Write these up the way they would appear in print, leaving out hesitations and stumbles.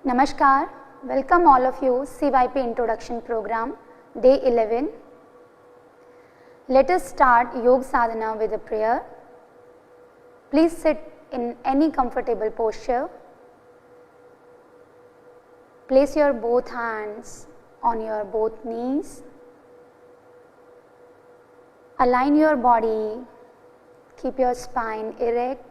Namaskar, welcome all of you CYP Introduction Program, Day 11. Let us start Yoga Sadhana with a prayer. Please sit in any comfortable posture. Place your both hands on your both knees. Align your body, keep your spine erect.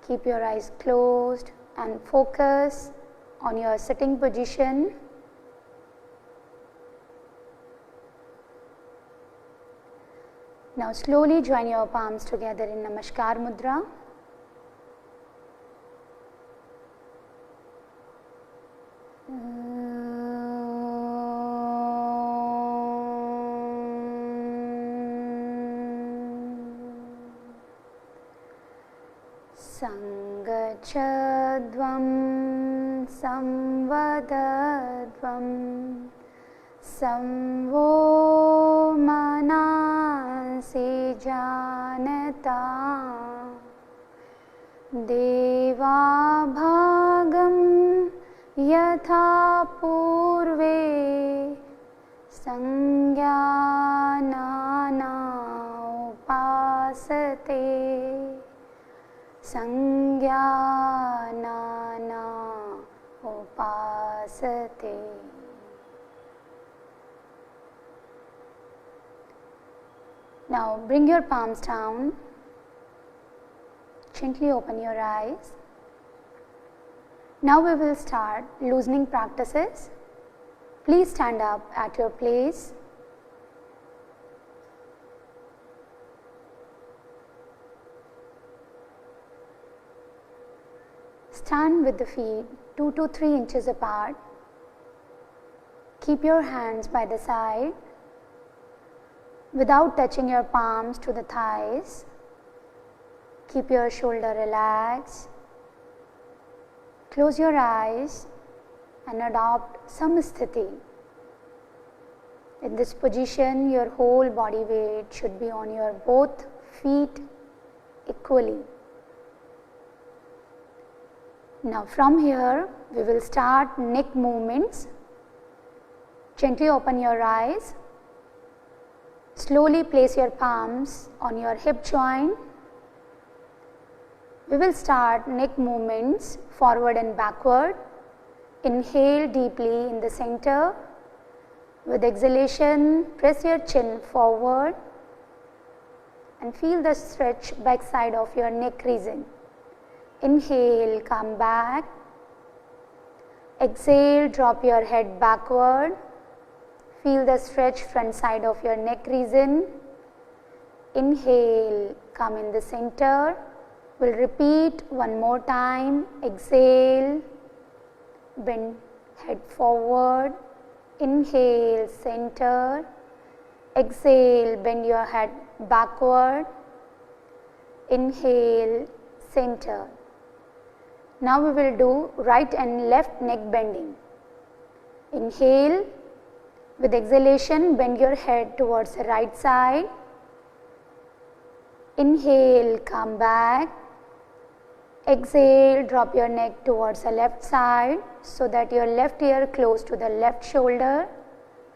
Keep your eyes closed and focus on your sitting position. Now slowly join your palms together in Namaskar Mudra. Sangachadvam samvadadvam samvo manasi janata deva bhagam yatha purve sangyānāna upasate Sangyānāna upasate. Now bring your palms down. Gently open your eyes. Now we will start loosening practices. Please stand up at your place. Stand with the feet 2 to 3 inches apart. Keep your hands by the side without touching your palms to the thighs. Keep your shoulder relaxed. Close your eyes and adopt Samasthiti. In this position, your whole body weight should be on your both feet equally. Now from here, we will start neck movements. Gently open your eyes. Slowly place your palms on your hip joint. We will start neck movements forward and backward. Inhale deeply in the center. With exhalation, press your chin forward and feel the stretch back side of your neck region. Inhale, come back. Exhale, drop your head backward. Feel the stretch front side of your neck region. Inhale, come in the center. We'll repeat one more time. Exhale, bend head forward. Inhale, center. Exhale, bend your head backward. Inhale, center. Now we will do right and left neck bending. Inhale, with exhalation bend your head towards the right side. Inhale, come back. Exhale, drop your neck towards the left side so that your left ear close to the left shoulder.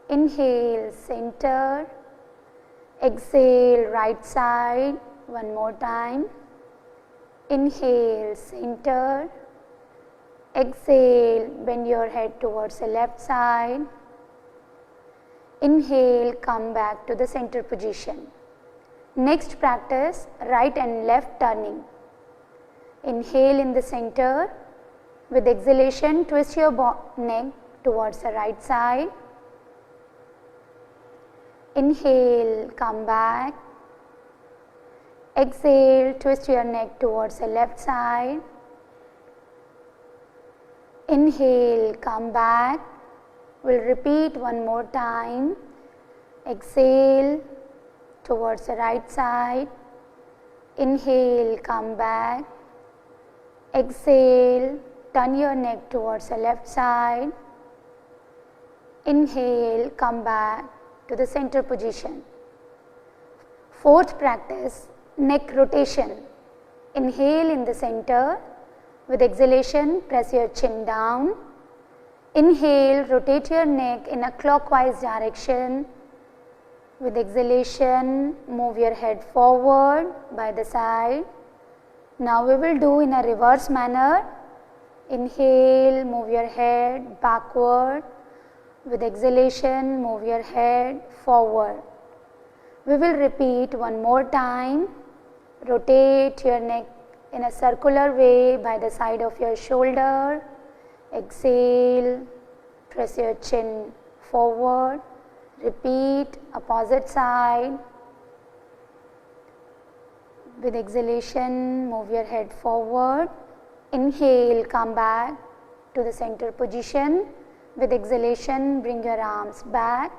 Inhale, center. Exhale, right side. One more time. Inhale, center. Exhale, bend your head towards the left side. Inhale, come back to the center position. Next practice, right and left turning. Inhale in the center. With exhalation, twist your neck towards the right side. Inhale, come back. Exhale, twist your neck towards the left side. Inhale, come back. We'll repeat one more time. Exhale towards the right side. Inhale, come back. Exhale, turn your neck towards the left side. Inhale, come back to the center position. Fourth practice, neck rotation. Inhale in the center. With exhalation, press your chin down. Inhale, rotate your neck in a clockwise direction. With exhalation, move your head forward by the side. Now we will do in a reverse manner. Inhale, move your head backward. With exhalation, move your head forward. We will repeat one more time. Rotate your neck in a circular way by the side of your shoulder. Exhale, press your chin forward. Repeat opposite side. With exhalation, move your head forward. Inhale, come back to the center position. With exhalation, bring your arms back.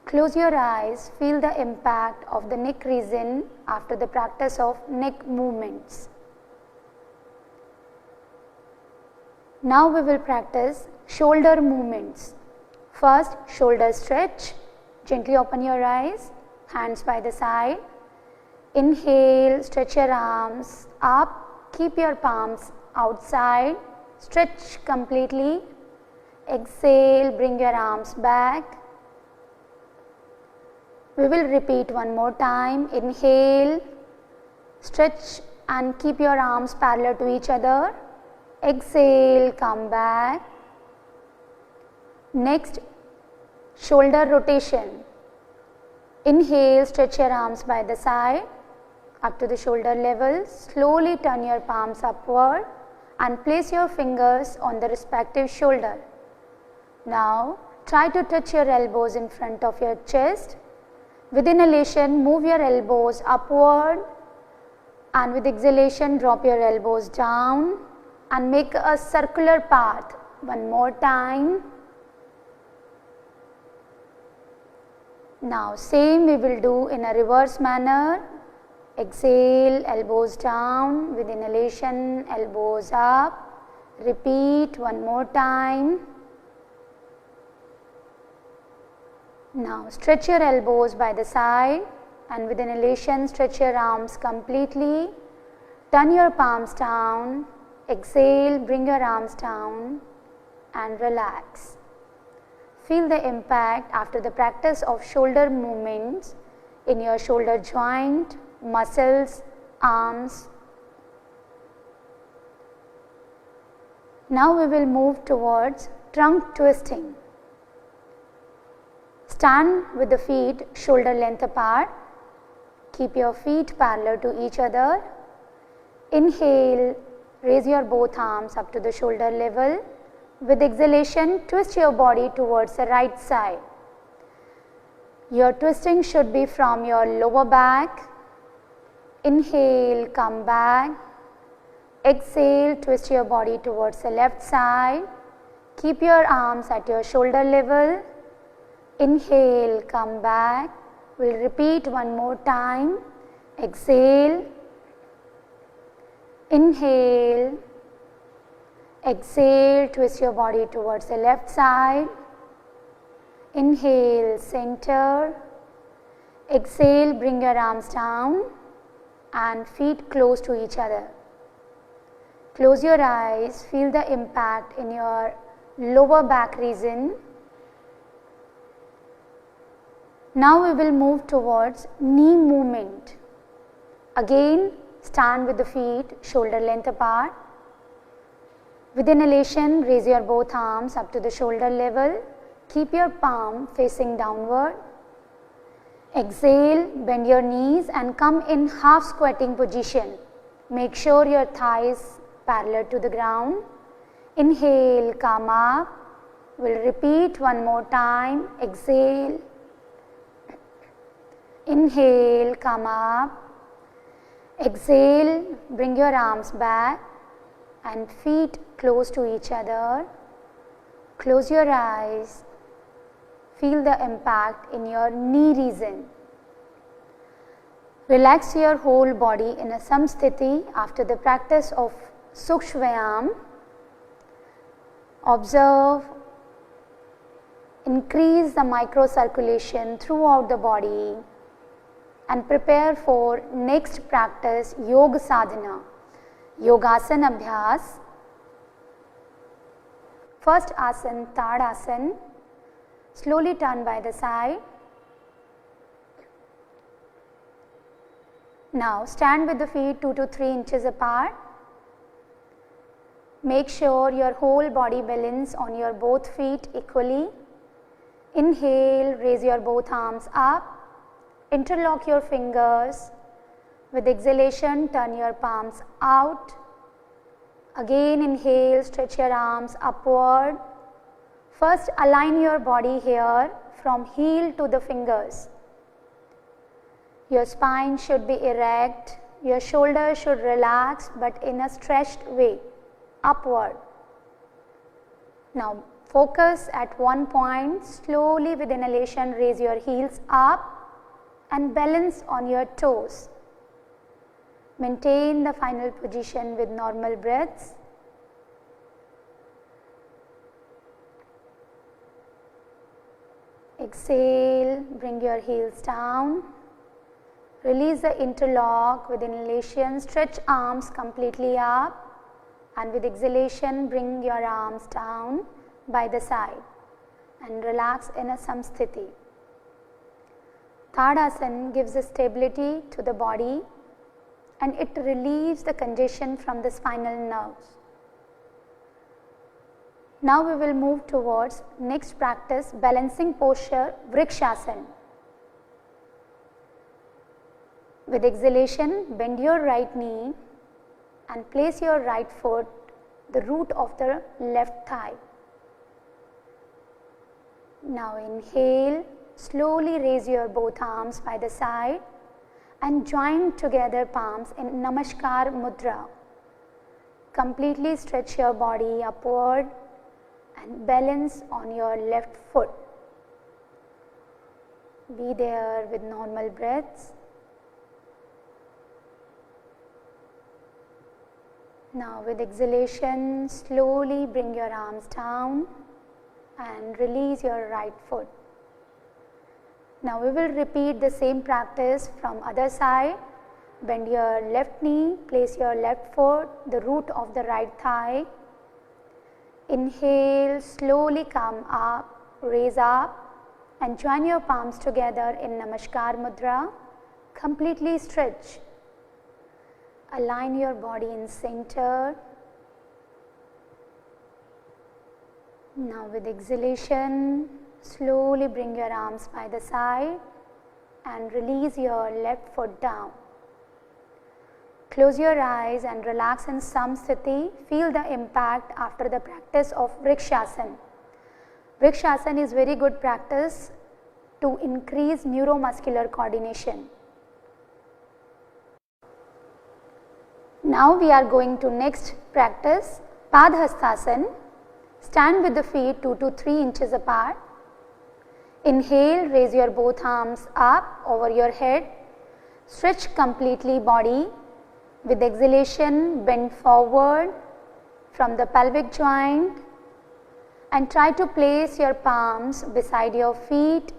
Close your eyes, feel the impact of the neck region after the practice of neck movements. Now we will practice shoulder movements. First, shoulder stretch. Gently open your eyes, hands by the side. Inhale, stretch your arms up, keep your palms outside, stretch completely. Exhale, bring your arms back. We will repeat one more time. Inhale, stretch and keep your arms parallel to each other. Exhale, come back. Next, shoulder rotation. Inhale, stretch your arms by the side up to the shoulder level. Slowly turn your palms upward and place your fingers on the respective shoulder. Now, try to touch your elbows in front of your chest. With inhalation, move your elbows upward, and with exhalation, drop your elbows down and make a circular path. One more time. Now, same we will do in a reverse manner. Exhale, elbows down. With inhalation, elbows up. Repeat one more time. Now, stretch your elbows by the side, and with inhalation, stretch your arms completely. Turn your palms down. Exhale, bring your arms down and relax. Feel the impact after the practice of shoulder movements in your shoulder joint, muscles, arms. Now we will move towards trunk twisting. Stand with the feet shoulder length apart. Keep your feet parallel to each other. Inhale, raise your both arms up to the shoulder level. With exhalation, twist your body towards the right side. Your twisting should be from your lower back. Inhale, come back. Exhale, twist your body towards the left side. Keep your arms at your shoulder level. Inhale, come back. We'll repeat one more time. Exhale. Inhale. Exhale, twist your body towards the left side. Inhale, center. Exhale, bring your arms down and feet close to each other. Close your eyes, feel the impact in your lower back region. Now we will move towards knee movement. Again, stand with the feet shoulder length apart. With inhalation, raise your both arms up to the shoulder level. Keep your palm facing downward. Exhale, bend your knees and come in half squatting position. Make sure your thighs parallel to the ground. Inhale, come up. We'll repeat one more time. Exhale. Inhale, come up. Exhale, bring your arms back and feet close to each other. Close your eyes. Feel the impact in your knee region. Relax your whole body in a samsthiti after the practice of Sukshma Vyayam. Observe, increase the microcirculation throughout the body and prepare for next practice, Yoga Sadhana. Yogasana Abhyas. First asana, Tadasana. Slowly turn by the side. Now stand with the feet 2 to 3 inches apart. Make sure your whole body balance on your both feet equally. Inhale, raise your both arms up. Interlock your fingers. With exhalation, turn your palms out. Again inhale, stretch your arms upward. First align your body here from heel to the fingers. Your spine should be erect, your shoulders should relax but in a stretched way, upward. Now focus at one point, slowly with inhalation raise your heels up and balance on your toes. Maintain the final position with normal breaths. Exhale, bring your heels down. Release the interlock with inhalation, stretch arms completely up, and with exhalation bring your arms down by the side and relax in a samsthiti. Tadasana gives a stability to the body and it relieves the congestion from the spinal nerves. Now we will move towards next practice, balancing posture, Vrikshasana. With exhalation, bend your right knee and place your right foot the root of the left thigh. Now inhale, slowly raise your both arms by the side and join together palms in Namaskar Mudra. Completely stretch your body upward and balance on your left foot. Be there with normal breaths. Now with exhalation, slowly bring your arms down and release your right foot. Now we will repeat the same practice from other side. Bend your left knee, place your left foot, the root of the right thigh. Inhale, slowly come up, raise up and join your palms together in Namaskar Mudra. Completely stretch. Align your body in center. Now with exhalation, slowly bring your arms by the side and release your left foot down. Close your eyes and relax in samsthiti. Feel the impact after the practice of Vrikshasana. Vrikshasana is very good practice to increase neuromuscular coordination. Now we are going to next practice, Padhastasana. Stand with the feet 2 to 3 inches apart. Inhale, raise your both arms up over your head. Stretch completely body. With exhalation, bend forward from the pelvic joint and try to place your palms beside your feet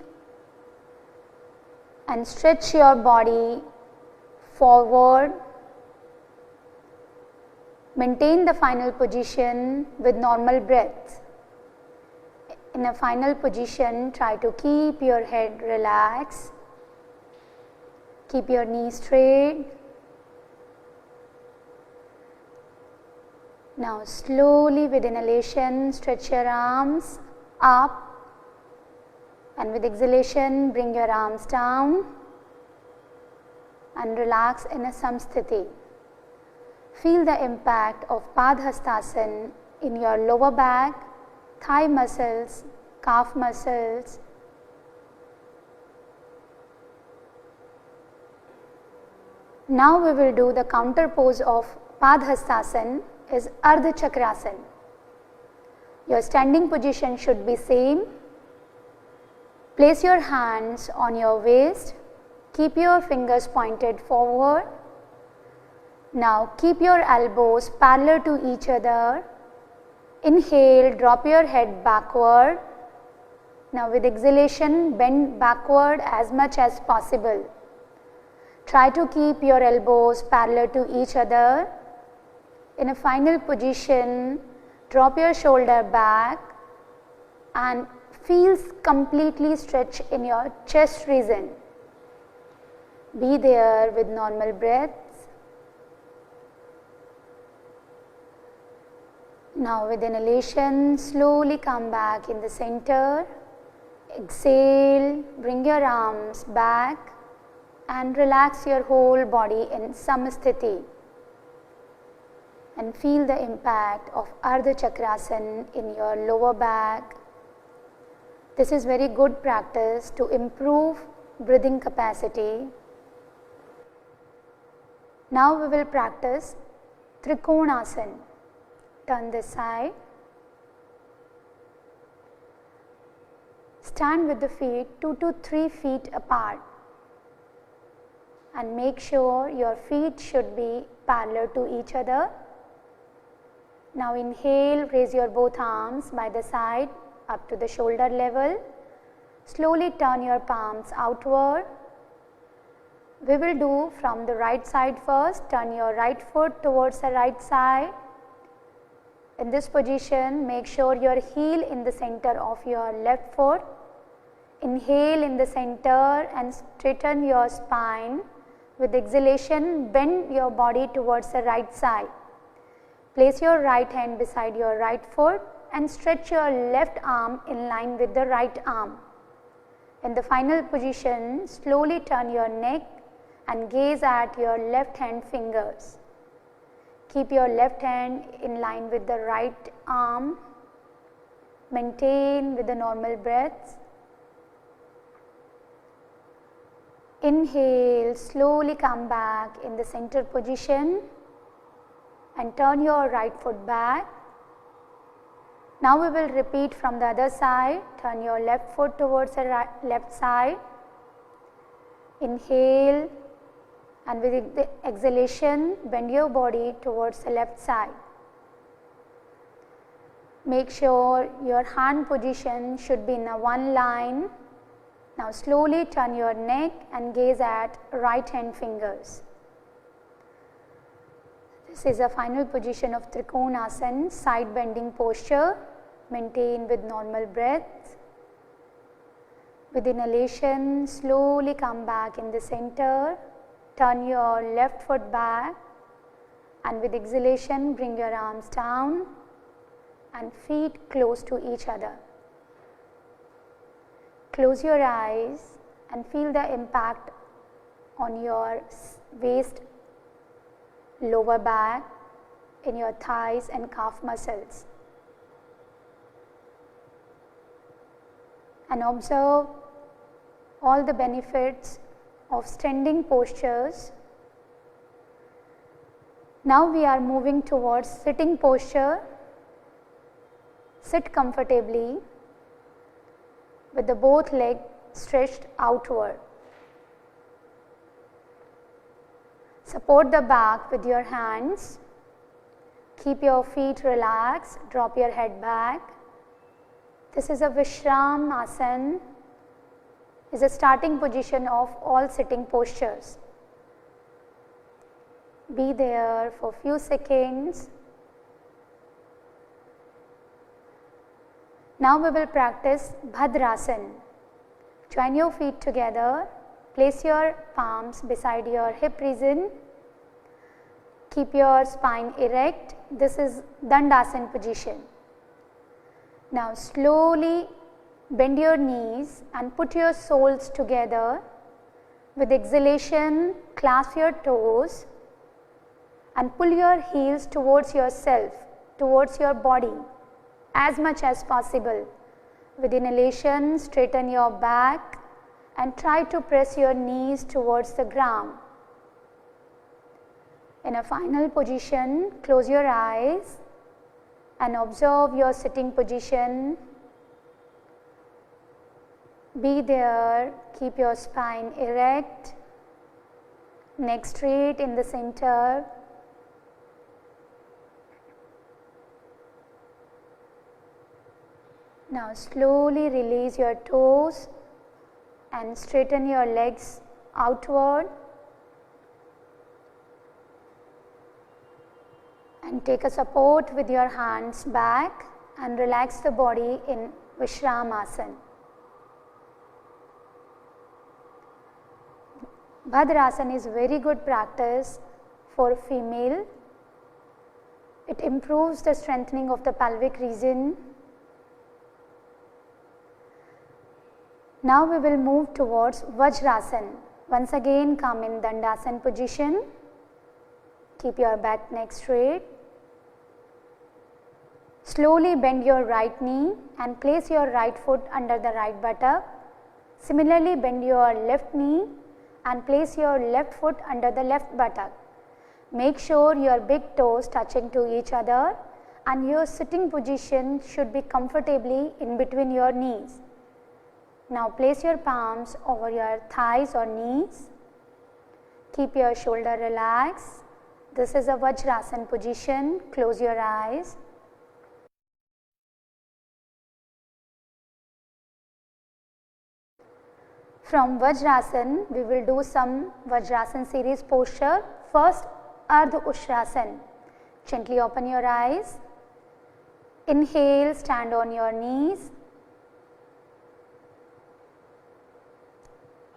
and stretch your body forward. Maintain the final position with normal breath. In a final position, try to keep your head relaxed. Keep your knees straight. Now slowly with inhalation, stretch your arms up and with exhalation, bring your arms down and relax in a samsthiti. Feel the impact of Padhastasana in your lower back, thigh muscles, calf muscles. Now we will do the counter pose of Padhastasana is Ardha Chakrasana. Your standing position should be same. Place your hands on your waist. Keep your fingers pointed forward. Now keep your elbows parallel to each other. Inhale, drop your head backward. Now with exhalation, bend backward as much as possible. Try to keep your elbows parallel to each other In a final position, drop your shoulder back and feel completely stretch in your chest region. Be there with normal breaths. Now with inhalation, slowly come back in the center. Exhale, bring your arms back and relax your whole body in Samasthiti. And feel the impact of Ardha Chakrasana in your lower back. This is very good practice to improve breathing capacity. Now we will practice Trikonasana. Turn this side. Stand with the feet 2 to 3 feet apart and make sure your feet should be parallel to each other. Now inhale, raise your both arms by the side up to the shoulder level. Slowly turn your palms outward. We will do from the right side first. Turn your right foot towards the right side. In this position, make sure your heel in the center of your left foot. Inhale in the center and straighten your spine. With exhalation, bend your body towards the right side. Place your right hand beside your right foot and stretch your left arm in line with the right arm. In the final position, slowly turn your neck and gaze at your left hand fingers. Keep your left hand in line with the right arm. Maintain with the normal breaths. Inhale, slowly come back in the center position and turn your right foot back. Now we will repeat from the other side. Turn your left foot towards the left side. Inhale and with the exhalation, bend your body towards the left side. Make sure your hand position should be in a one line. Now slowly turn your neck and gaze at right hand fingers. This is a final position of Trikonasana, side bending posture. Maintain with normal breath. With inhalation, slowly come back in the center. Turn your left foot back and with exhalation, bring your arms down and feet close to each other. Close your eyes and feel the impact on your waist, lower back, in your thighs and calf muscles. And observe all the benefits of standing postures. Now we are moving towards sitting posture. Sit comfortably with the both legs stretched outward. Support the back with your hands. Keep your feet relaxed. Drop your head back. This is a Vishram Asana. Is a starting position of all sitting postures. Be there for few seconds. Now we will practice Bhadrasana. Join your feet together. Place your palms beside your hip region. Keep your spine erect. This is Dandasana position. Now slowly bend your knees and put your soles together. With exhalation, clasp your toes and pull your heels towards yourself, towards your body as much as possible. With inhalation, straighten your back and try to press your knees towards the ground. In a final position, close your eyes and observe your sitting position. Be there, keep your spine erect, neck straight in the center. Now slowly release your toes and straighten your legs outward. And take a support with your hands back and relax the body in Vishramasana. Bhadrasana is very good practice for female. It improves the strengthening of the pelvic region. Now we will move towards Vajrasana. Once again come in Dandasana position. Keep your back neck straight. Slowly bend your right knee and place your right foot under the right buttock. Similarly, bend your left knee and place your left foot under the left buttock. Make sure your big toes touching to each other and your sitting position should be comfortably in between your knees. Now place your palms over your thighs or knees. Keep your shoulder relaxed. This is a Vajrasana position. Close your eyes. From Vajrasana, we will do some Vajrasana series posture. First, Ardha Ushrasana. Gently open your eyes. Inhale, stand on your knees.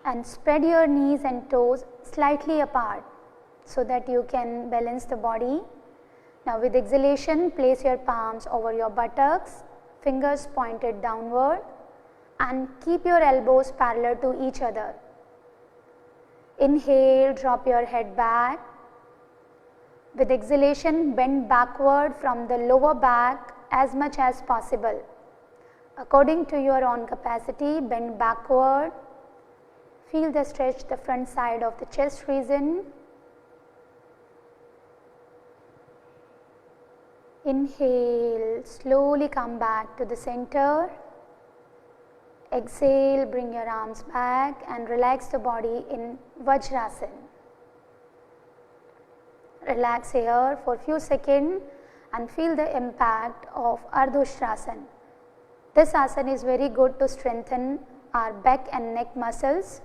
And spread your knees and toes slightly apart so that you can balance the body. Now with exhalation, place your palms over your buttocks, fingers pointed downward, and keep your elbows parallel to each other. Inhale, drop your head back. With exhalation, bend backward from the lower back as much as possible. According to your own capacity, bend backward. Feel the stretch the front side of the chest region. Inhale, slowly come back to the center. Exhale, bring your arms back and relax the body in Vajrasana. Relax here for a few seconds and feel the impact of Ardha Ushrasana. This asana is very good to strengthen our back and neck muscles.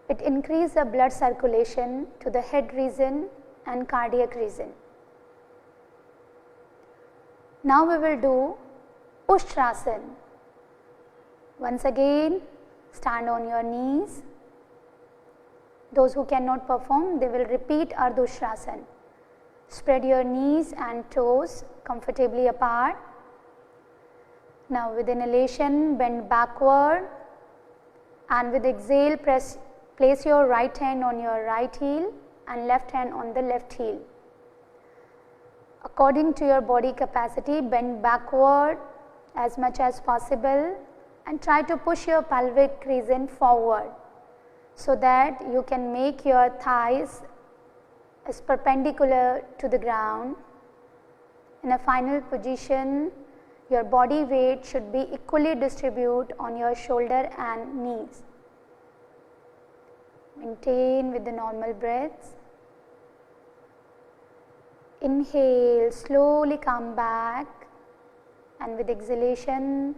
It increases the blood circulation to the head region and cardiac region. Now we will do Ustrasana. Once again, stand on your knees. Those who cannot perform, they will repeat Ardha Ushrasana. Spread your knees and toes comfortably apart. Now with inhalation, bend backward, and with exhale, place your right hand on your right heel and left hand on the left heel. According to your body capacity, bend backward as much as possible and try to push your pelvic region forward so that you can make your thighs as perpendicular to the ground. In a final position, your body weight should be equally distributed on your shoulder and knees. Maintain with the normal breaths. Inhale, slowly come back, and with exhalation,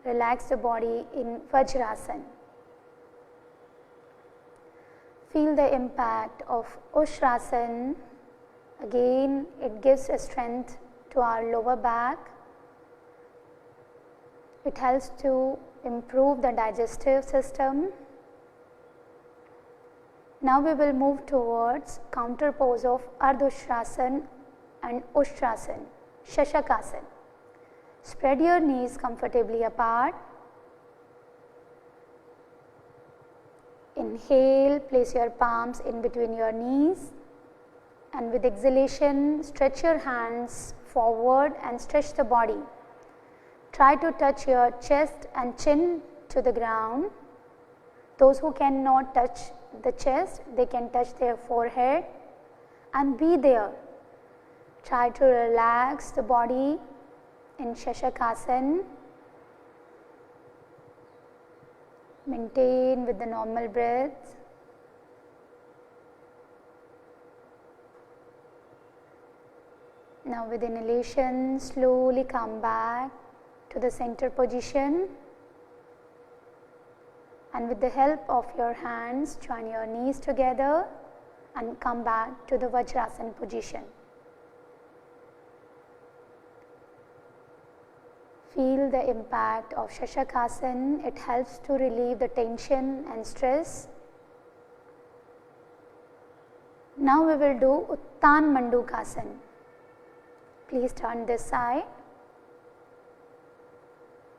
relax the body in Vajrasana. Feel the impact of Ushrasana. Again, it gives a strength to our lower back. It helps to improve the digestive system. Now we will move towards counter pose of Ardha Ushrasana and Ustrasana, Shashakasana. Spread your knees comfortably apart. Inhale, place your palms in between your knees, and with exhalation, stretch your hands forward and stretch the body. Try to touch your chest and chin to the ground. Those who cannot touch the chest, they can touch their forehead and be there. Try to relax the body in Shashakasana. Maintain with the normal breath. Now with inhalation, slowly come back to the center position, and with the help of your hands, join your knees together and come back to the Vajrasana position. Feel the impact of Shashakasana. It helps to relieve the tension and stress. Now we will do Uttan Mandukasana. Please turn this side.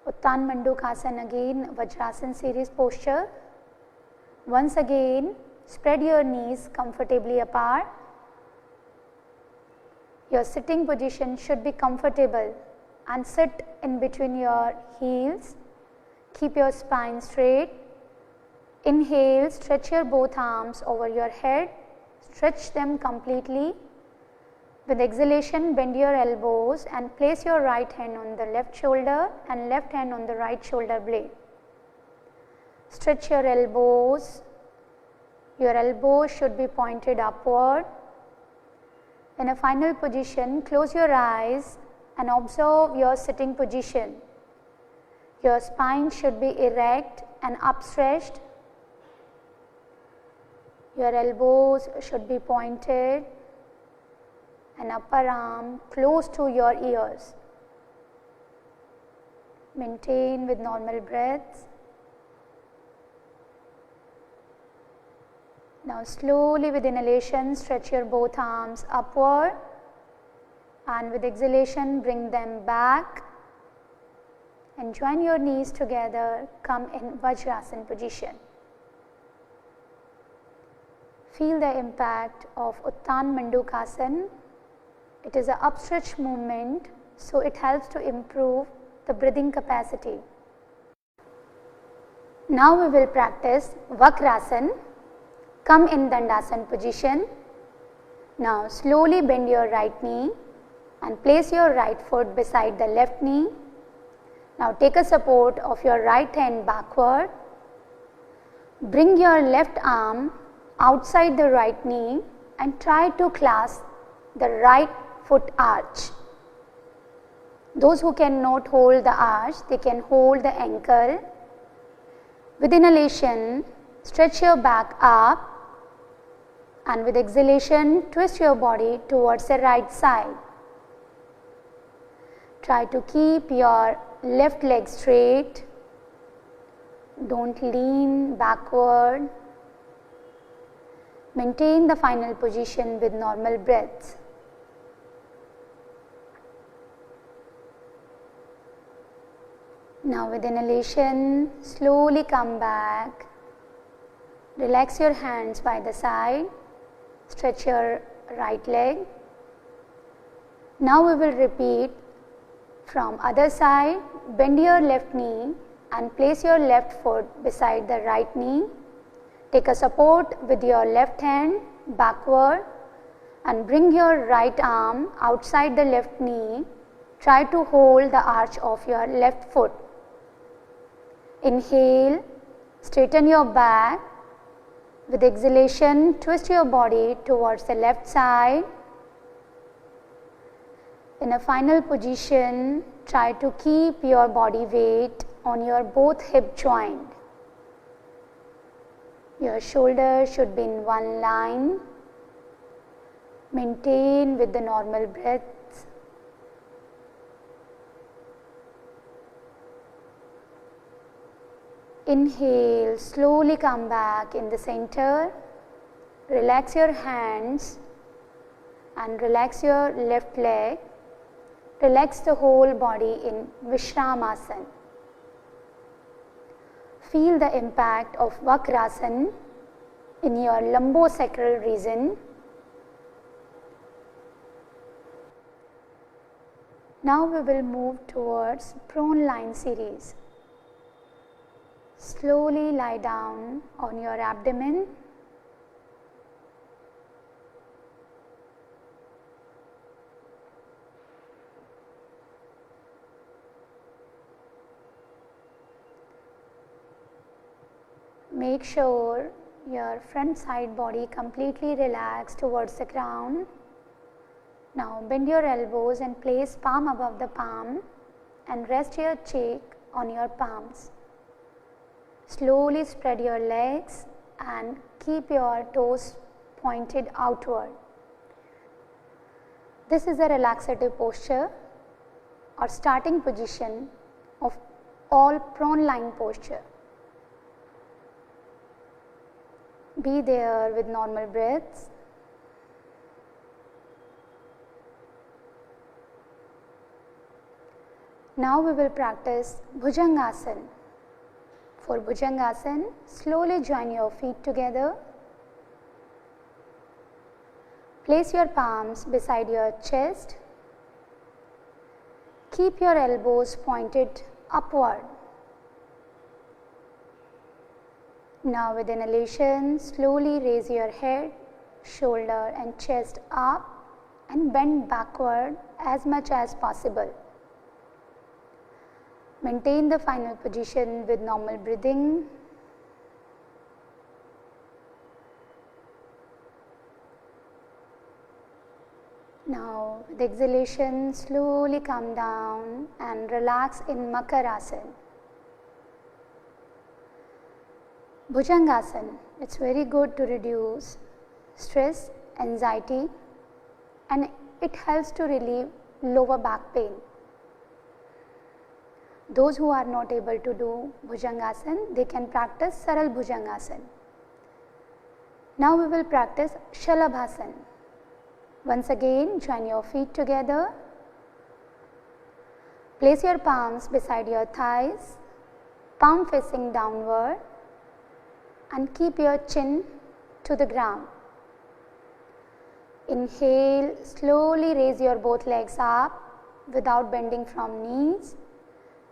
Uttan Mandukasana again, Vajrasana series posture. Once again, spread your knees comfortably apart. Your sitting position should be comfortable and sit in between your heels. Keep your spine straight. Inhale, stretch your both arms over your head. Stretch them completely. With exhalation, bend your elbows and place your right hand on the left shoulder and left hand on the right shoulder blade. Stretch your elbows. Your elbows should be pointed upward. In a final position, close your eyes and observe your sitting position. Your spine should be erect and upstretched. Your elbows should be pointed and upper arm close to your ears. Maintain with normal breaths. Now slowly with inhalation, stretch your both arms upward, and with exhalation, bring them back and join your knees together. Come in Vajrasana position. Feel the impact of Uttan Mandukasana. It is an upstretch movement, so it helps to improve the breathing capacity. Now we will practice Vakrasana. Come in Dandasana position. Now slowly bend your right knee and place your right foot beside the left knee. Now take a support of your right hand backward. Bring your left arm outside the right knee and try to clasp the right foot arch. Those who cannot hold the arch, they can hold the ankle. With inhalation, stretch your back up, and with exhalation, twist your body towards the right side. Try to keep your left leg straight. Don't lean backward. Maintain the final position with normal breaths. Now with inhalation, slowly come back. Relax your hands by the side. Stretch your right leg. Now we will repeat from other side. Bend your left knee and place your left foot beside the right knee. Take a support with your left hand backward and bring your right arm outside the left knee. Try to hold the arch of your left foot. Inhale, straighten your back. With exhalation, twist your body towards the left side. In a final position, try to keep your body weight on your both hip joint. Your shoulders should be in one line. Maintain with the normal breaths. Inhale, slowly come back in the center. Relax your hands and relax your left leg. Relax the whole body in Vishramasana. Feel the impact of Vakrasana in your lumbosacral region. Now we will move towards prone line series. Slowly lie down on your abdomen. Make sure your front side body completely relaxed towards the ground. Now bend your elbows and place palm above the palm and rest your cheek on your palms. Slowly spread your legs and keep your toes pointed outward. This is a relaxative posture or starting position of all prone lying posture. Be there with normal breaths. Now we will practice Bhujangasana. For Bhujangasana, slowly join your feet together. Place your palms beside your chest. Keep your elbows pointed upward. Now with inhalation, slowly raise your head, shoulder and chest up and bend backward as much as possible. Maintain the final position with normal breathing. Now with exhalation, slowly come down and relax in Makarasana. Bhujangasana, it's very good to reduce stress, anxiety, and it helps to relieve lower back pain. Those who are not able to do Bhujangasana, they can practice Saral Bhujangasana. Now we will practice Shalabhasana. Once again, join your feet together. Place your palms beside your thighs, palm facing downward, and keep your chin to the ground. Inhale, slowly raise your both legs up without bending from knees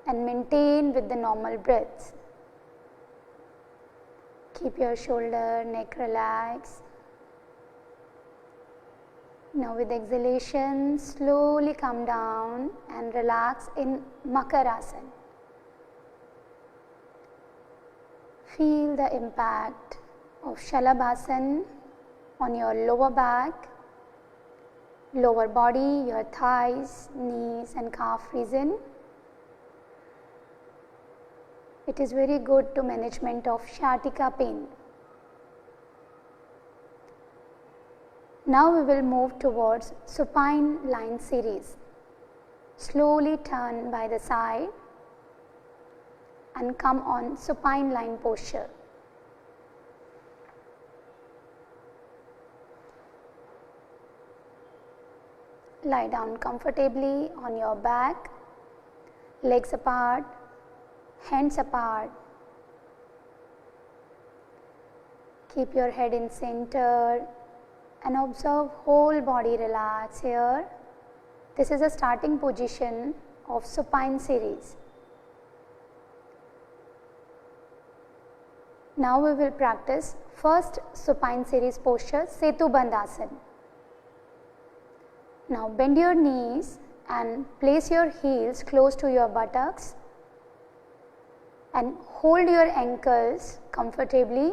and maintain with the normal breaths. Keep your shoulder, neck relaxed. Now with exhalation, slowly come down and relax in Makarasana. Feel the impact of Shalabhasana on your lower back, lower body, your thighs, knees and calf region. It is very good to management of sciatica pain. Now we will move towards supine line series. Slowly turn by the side and come on supine line posture. Lie down comfortably on your back, legs apart, hands apart. Keep your head in center and observe whole body relax here. This is a starting position of supine series. Now we will practice first supine series posture, Setu Bandhasana. Now bend your knees and place your heels close to your buttocks and hold your ankles comfortably.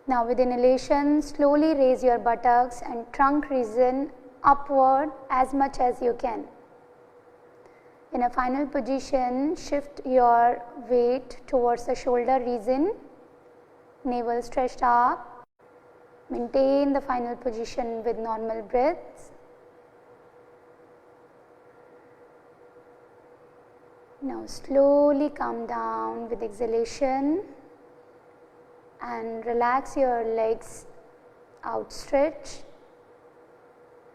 Now with inhalation, slowly raise your buttocks and trunk region upward as much as you can. In a final position, shift your weight towards the shoulder region, navel stretched up. Maintain the final position with normal breaths. Now slowly come down with exhalation and relax your legs outstretched.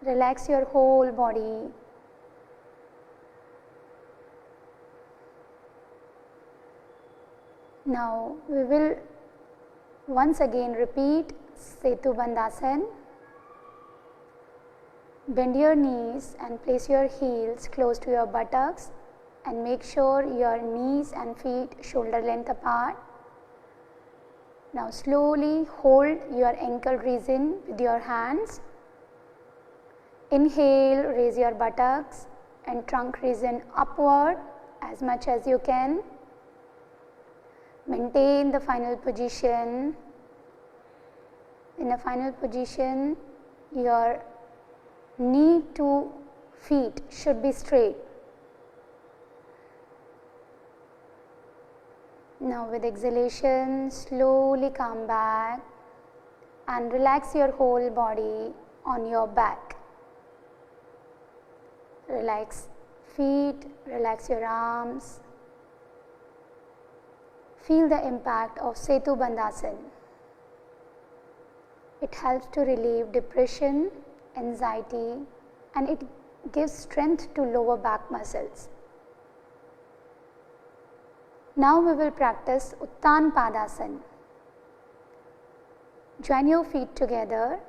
Relax your whole body. Now we will once again repeat Setu Bandhasana. Bend your knees and place your heels close to your buttocks and make sure your knees and feet shoulder length apart. Now slowly hold your ankle region with your hands. Inhale, raise your buttocks and trunk region upward as much as you can. Maintain the final position. In a final position, your knee to feet should be straight. Now with exhalation, slowly come back and relax your whole body on your back. Relax feet, relax your arms. Feel the impact of Setu Bandhasana. It helps to relieve depression, anxiety, and it gives strength to lower back muscles. Now we will practice Uttan Padasana. Join your feet together.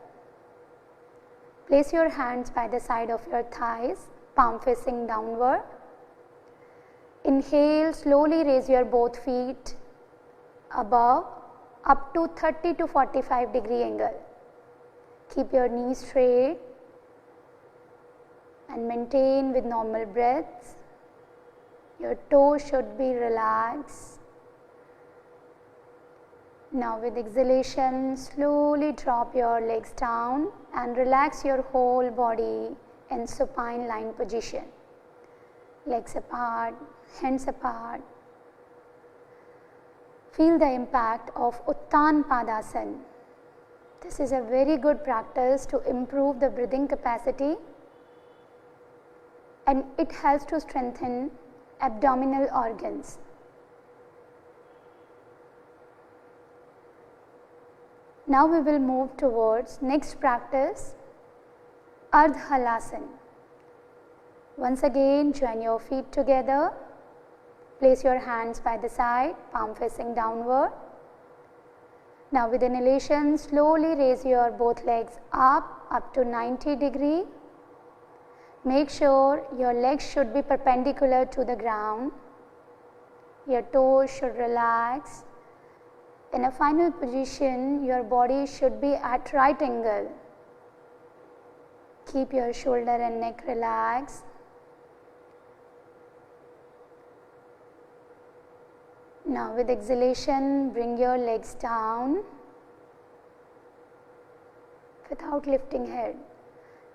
Place your hands by the side of your thighs, palm facing downward. Inhale, slowly raise your both feet above up to 30 to 45 degree angle. Keep your knees straight and maintain with normal breaths. Your toes should be relaxed. Now with exhalation, slowly drop your legs down and relax your whole body in supine lying position. Legs apart, hands apart. Feel the impact of Uttan Padasana. This is a very good practice to improve the breathing capacity, and it helps to strengthen abdominal organs. Now we will move towards next practice, Ardha Halasana. Once again, join your feet together. Place your hands by the side, palm facing downward. Now with inhalation, slowly raise your both legs up to 90 degree. Make sure your legs should be perpendicular to the ground. Your toes should relax. In a final position, your body should be at right angle. Keep your shoulder and neck relaxed. Now with exhalation, bring your legs down without lifting head.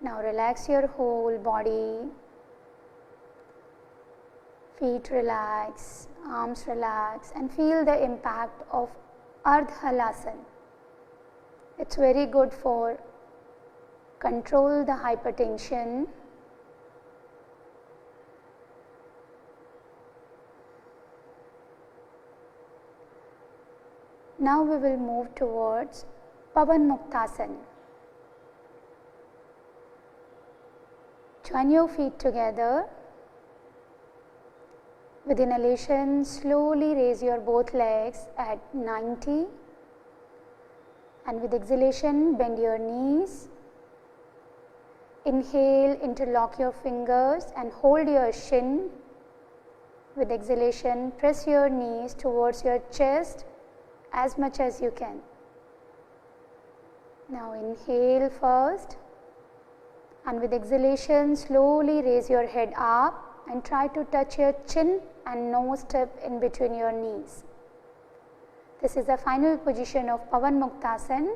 Now relax your whole body. Feet relax, arms relax, and feel the impact of Ardha Halasana. It's very good for control the hypertension. Now we will move towards Pavan Muktasana. Join your feet together. With inhalation, slowly raise your both legs at 90, and with exhalation, bend your knees. Inhale, interlock your fingers and hold your shin. With exhalation, press your knees towards your chest as much as you can. Now inhale first, and with exhalation, slowly raise your head up and try to touch your chin and nose tip in between your knees. This is the final position of Pavan Muktasana.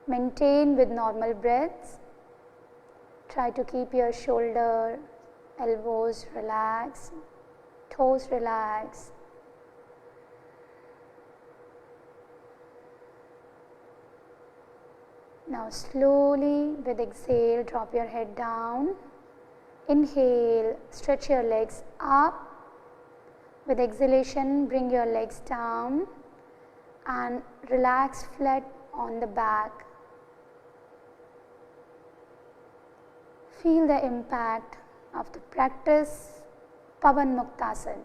Maintain with normal breaths. Try to keep your shoulder, elbows relaxed, toes relaxed. Now slowly with exhale, drop your head down. Inhale, stretch your legs up. With exhalation, bring your legs down and relax flat on the back. Feel the impact of the practice Pavan Muktasana.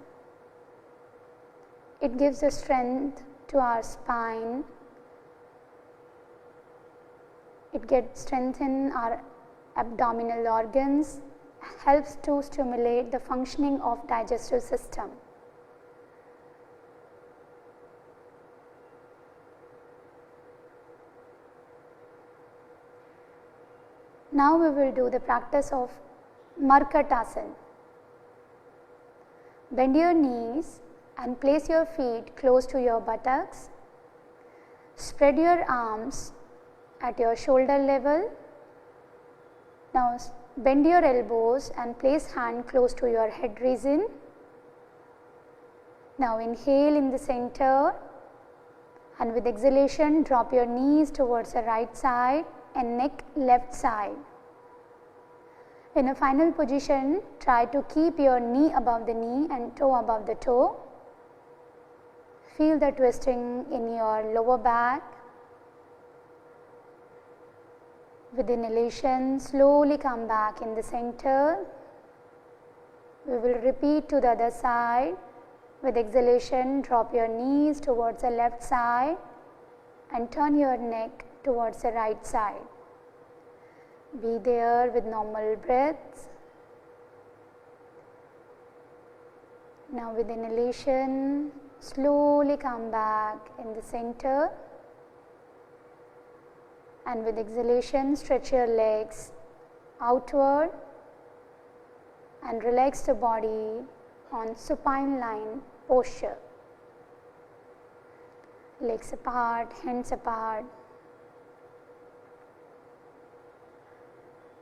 It gives a strength to our spine. It gets strengthen our abdominal organs, helps to stimulate the functioning of digestive system. Now we will do the practice of Markatasana. Bend your knees and place your feet close to your buttocks. Spread your arms at your shoulder level. Now bend your elbows and place hand close to your head region. Now inhale in the center, and with exhalation drop your knees towards the right side and neck left side. In a final position, try to keep your knee above the knee and toe above the toe. Feel the twisting in your lower back. With inhalation, slowly come back in the center. We will repeat to the other side. With exhalation, drop your knees towards the left side and turn your neck towards the right side. Be there with normal breaths. Now with inhalation, slowly come back in the center. And with exhalation, stretch your legs outward and relax the body on supine line posture. Legs apart, hands apart.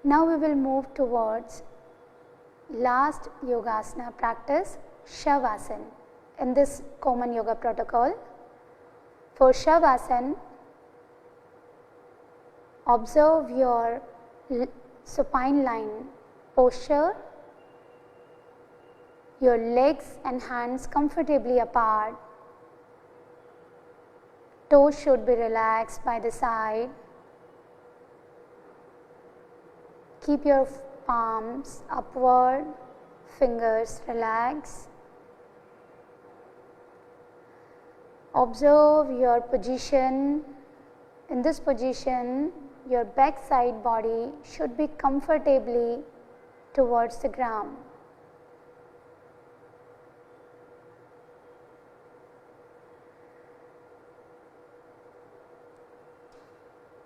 Now we will move towards last yogasana practice, Shavasana, in this common yoga protocol. For Shavasana, observe your supine line posture, your legs and hands comfortably apart, toes should be relaxed by the side. Keep your palms upward, fingers relaxed. Observe your position. In this position, your back side body should be comfortably towards the ground.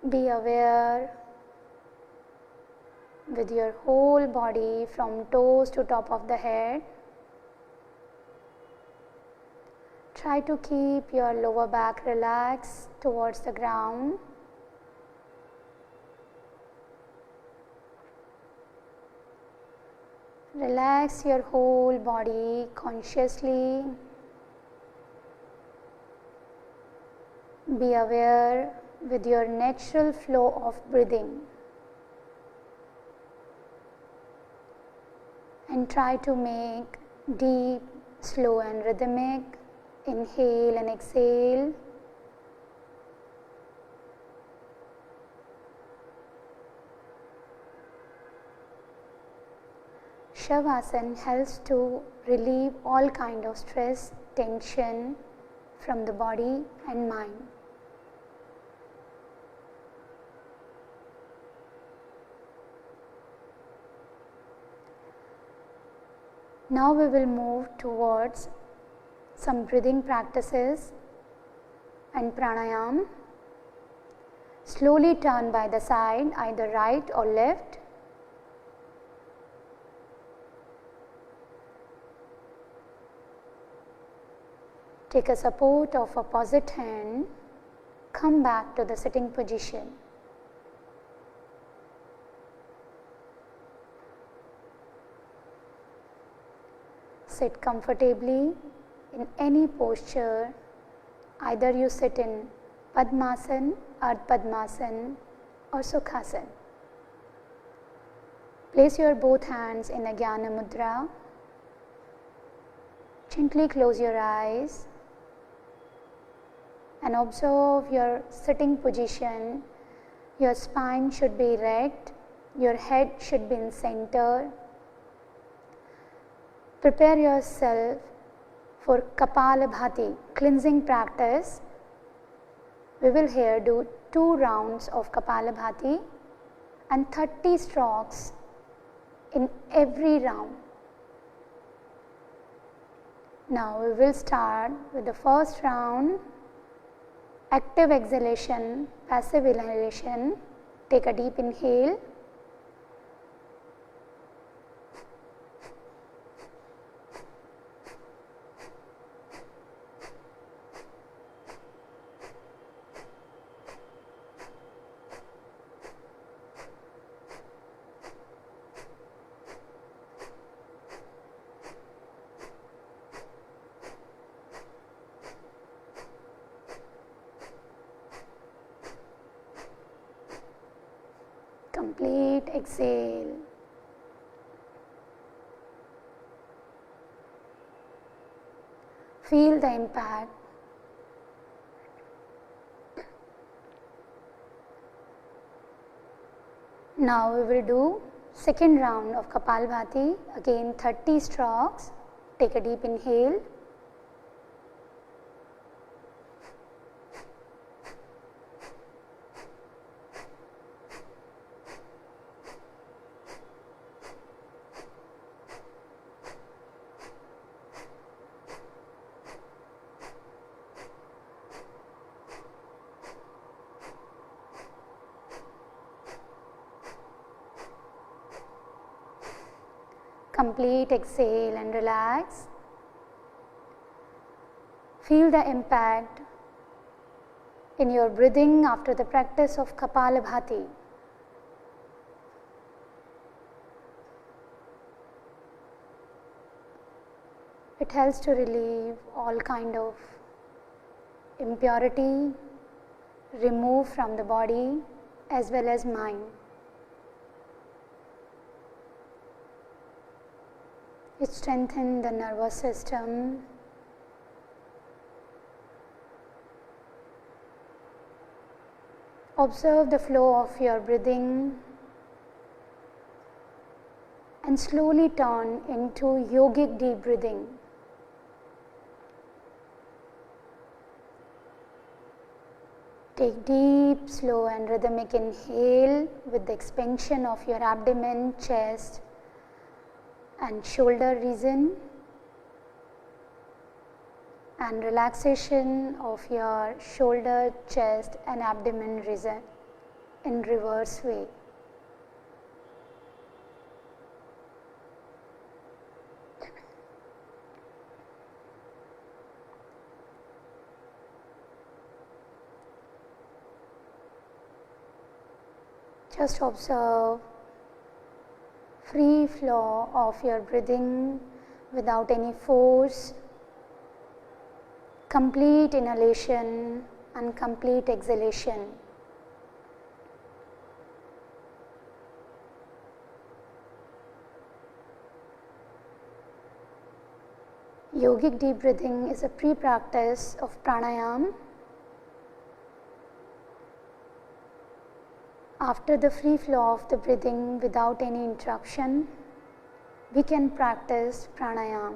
Be aware with your whole body from toes to top of the head. Try to keep your lower back relaxed towards the ground. Relax your whole body consciously. Be aware with your natural flow of breathing. And try to make deep, slow and rhythmic inhale and exhale. Shavasana helps to relieve all kind of stress, tension from the body and mind. Now we will move towards some breathing practices and pranayam. Slowly turn by the side, either right or left. Take a support of opposite hand. Come back to the sitting position. Sit comfortably in any posture. Either you sit in Padmasana, Ardha Padmasana or Sukhasana. Place your both hands in a Jnana Mudra. Gently close your eyes and observe your sitting position. Your spine should be erect, your head should be in center. Prepare yourself for Kapalabhati cleansing practice. We will here do 2 rounds of Kapalabhati and 30 strokes in every round. Now we will start with the first round. Active exhalation, passive inhalation. Take a deep inhale. Complete exhale. Feel the impact. Now we will do second round of Kapalbhati, again 30 strokes. Take a deep inhale. Complete exhale and relax. Feel the impact in your breathing after the practice of Kapalabhati. It helps to relieve all kind of impurity, remove from the body as well as mind. It strengthens the nervous system. Observe the flow of your breathing and slowly turn into yogic deep breathing. Take deep, slow and rhythmic inhale with the expansion of your abdomen, chest and shoulder region, and relaxation of your shoulder, chest and abdomen region in reverse way. Just observe free flow of your breathing without any force, complete inhalation and complete exhalation. Yogic deep breathing is a pre-practice of pranayam. After the free flow of the breathing without any interruption, we can practice pranayam.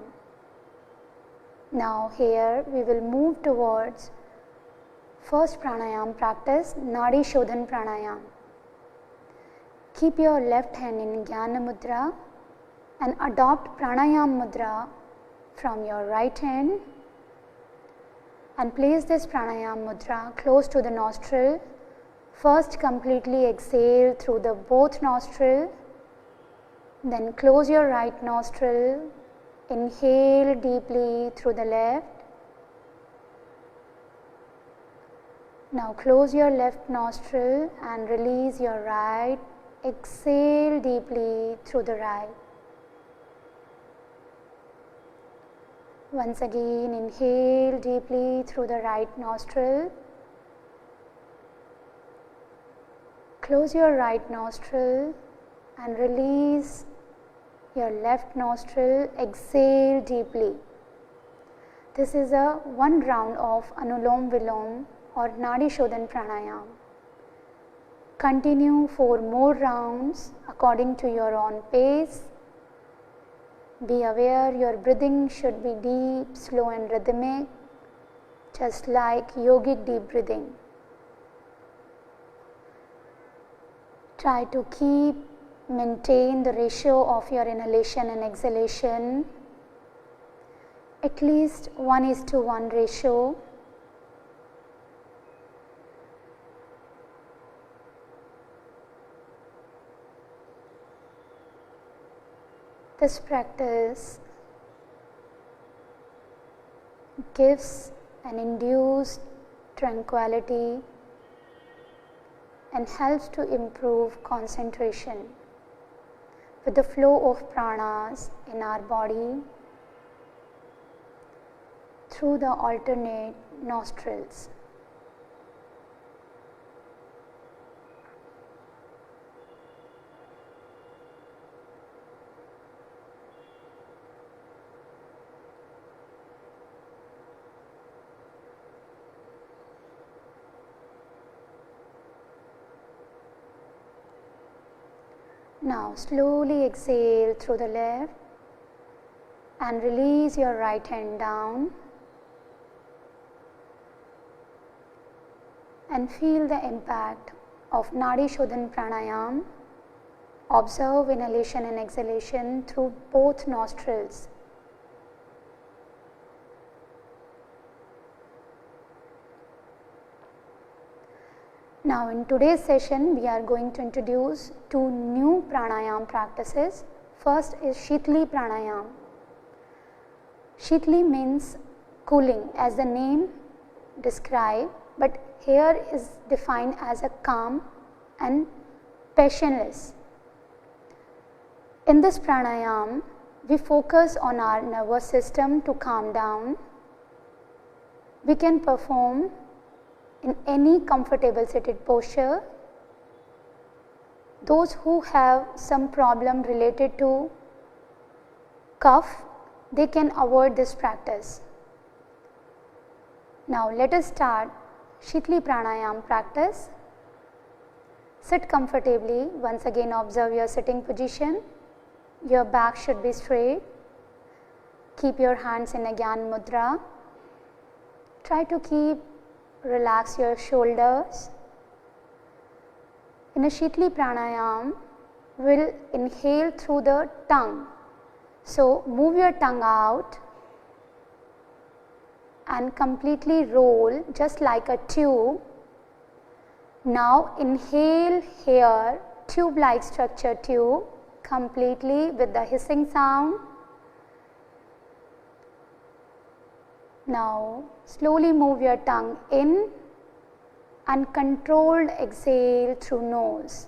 Now here we will move towards first pranayam practice, Nadi Shodhan pranayam. Keep your left hand in Jnana mudra and adopt pranayam mudra from your right hand, and place this pranayam mudra close to the nostril. First completely exhale through the both nostril, then close your right nostril, inhale deeply through the left. Now close your left nostril and release your right, exhale deeply through the right. Once again, inhale deeply through the right nostril. Close your right nostril and release your left nostril, exhale deeply. This is a one round of Anulom Vilom or Nadi Shodhan pranayam. Continue 4 more rounds according to your own pace. Be aware your breathing should be deep, slow and rhythmic, just like yogic deep breathing. Try to maintain the ratio of your inhalation and exhalation, at least 1:1 ratio. This practice gives an induced tranquility and helps to improve concentration with the flow of pranas in our body through the alternate nostrils. Now slowly exhale through the left and release your right hand down and feel the impact of Nadi Shodhan Pranayam. Observe inhalation and exhalation through both nostrils. Now in today's session we are going to introduce two new pranayam practices. First is Shitli Pranayam. Shitli means cooling as the name describes, but here is defined as a calm and passionless. In this pranayam, we focus on our nervous system to calm down. We can perform in any comfortable seated posture. Those who have some problem related to cough, they can avoid this practice. Now let us start Shitli Pranayam practice. Sit comfortably. Once again observe your sitting position. Your back should be straight. Keep your hands in a Gyan Mudra. Try to relax your shoulders. In a Shitli Pranayam, we will inhale through the tongue. So move your tongue out and completely roll just like a tube. Now inhale here, tube-like structure tube, completely with the hissing sound. Now slowly move your tongue in and controlled exhale through nose.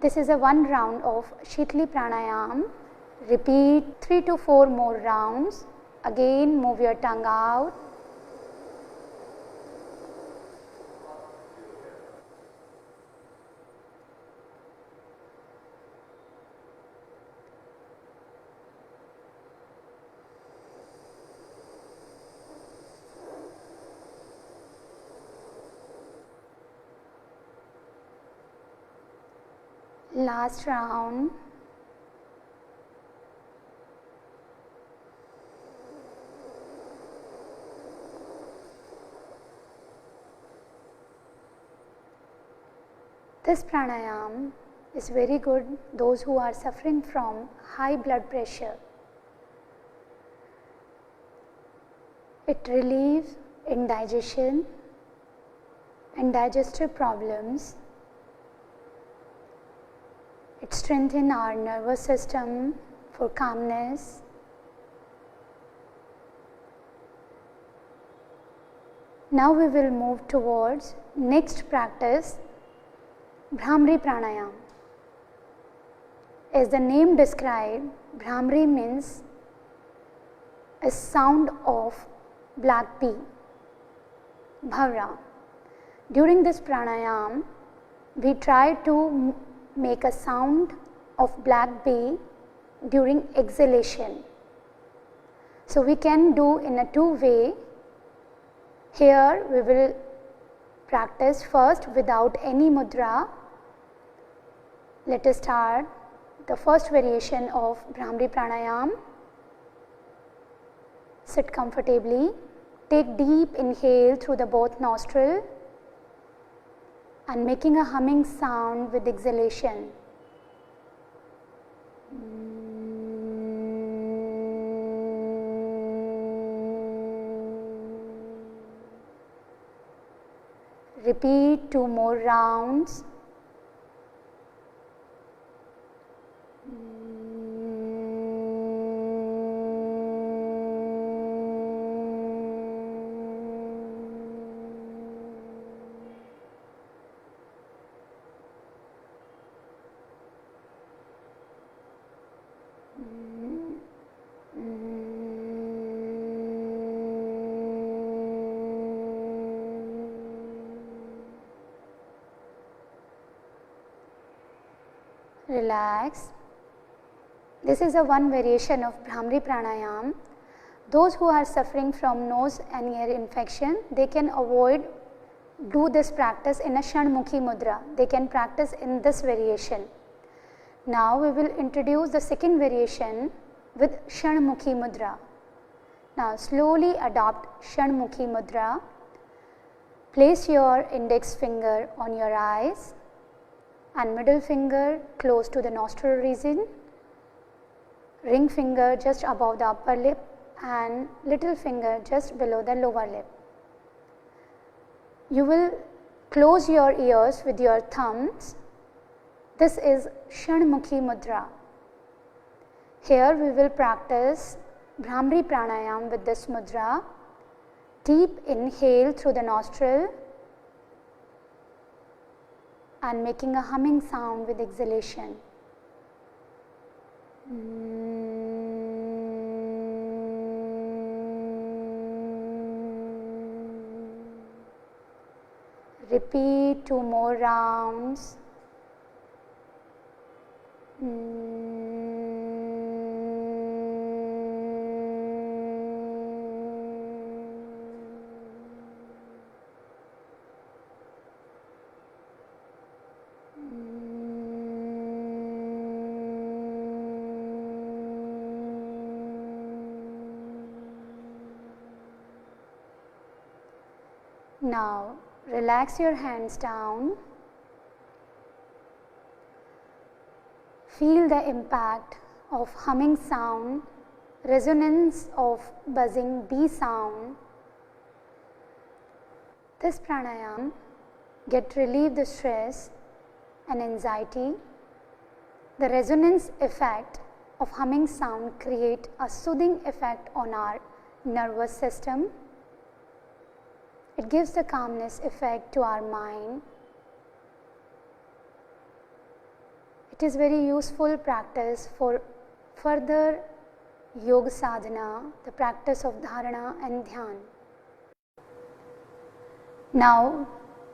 This is a one round of Shitli Pranayam. Repeat 3 to 4 more rounds. Again move your tongue out. Last round. This pranayam is very good those who are suffering from high blood pressure. It relieves indigestion and digestive problems. It strengthens our nervous system for calmness. Now we will move towards next practice, Bhramari Pranayam. As the name describes, Bhramari means a sound of black bee, Bhavra. During this pranayam, we try to make a sound of black bee during exhalation. So we can do in a two way. Here we will practice first without any mudra. Let us start the first variation of Bhramari Pranayam. Sit comfortably. Take deep inhale through the both nostril and making a humming sound with exhalation. Repeat 2 more rounds. Relax. This is a one variation of Bhramari Pranayam. Those who are suffering from nose and ear infection, they can avoid do this practice in a Shanmukhi Mudra. They can practice in this variation. Now we will introduce the second variation with Shanmukhi Mudra. Now slowly adopt Shanmukhi Mudra. Place your index finger on your eyes and middle finger close to the nostril region, ring finger just above the upper lip and little finger just below the lower lip. You will close your ears with your thumbs. This is Shanmukhi Mudra. Here we will practice Bhramari Pranayam with this mudra. Deep inhale through the nostril and making a humming sound with exhalation. Repeat 2 more rounds. Now relax your hands down. Feel the impact of humming sound, resonance of buzzing bee sound. This pranayam relieve the stress and anxiety. The resonance effect of humming sound create a soothing effect on our nervous system. It gives the calmness effect to our mind. It is very useful practice for further yoga sadhana, the practice of dharana and dhyan. Now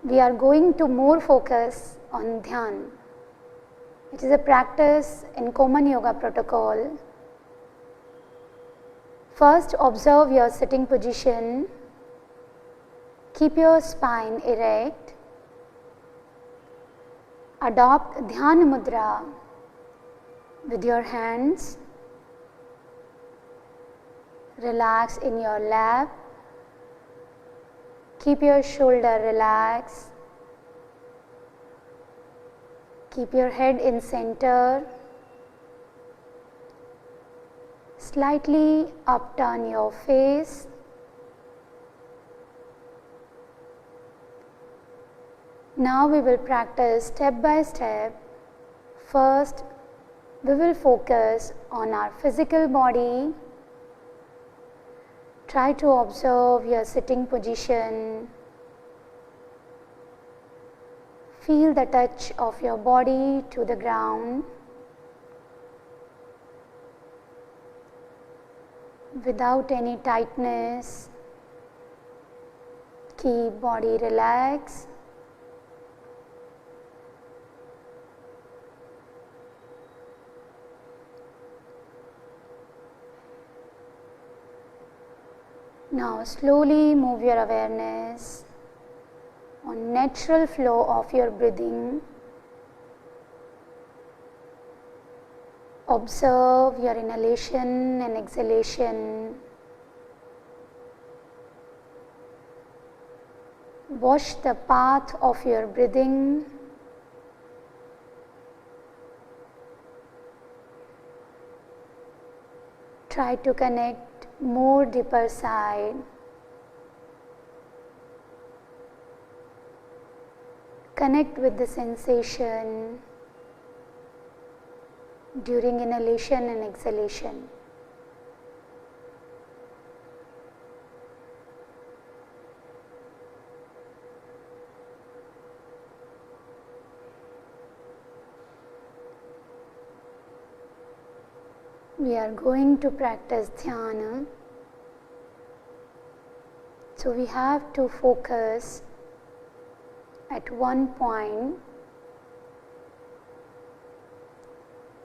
we are going to more focus on dhyan. It is a practice in common yoga protocol. First, observe your sitting position. Keep your spine erect. Adopt Dhyana Mudra with your hands. Relax in your lap. Keep your shoulder relaxed. Keep your head in center. Slightly upturn your face. Now we will practice step by step. First, we will focus on our physical body. Try to observe your sitting position. Feel the touch of your body to the ground. Without any tightness, keep body relaxed. Now slowly move your awareness on natural flow of your breathing. Observe your inhalation and exhalation. Watch the path of your breathing. Try to connect more deeper side. Connect with the sensation during inhalation and exhalation. We are going to practice dhyana. So we have to focus at one point.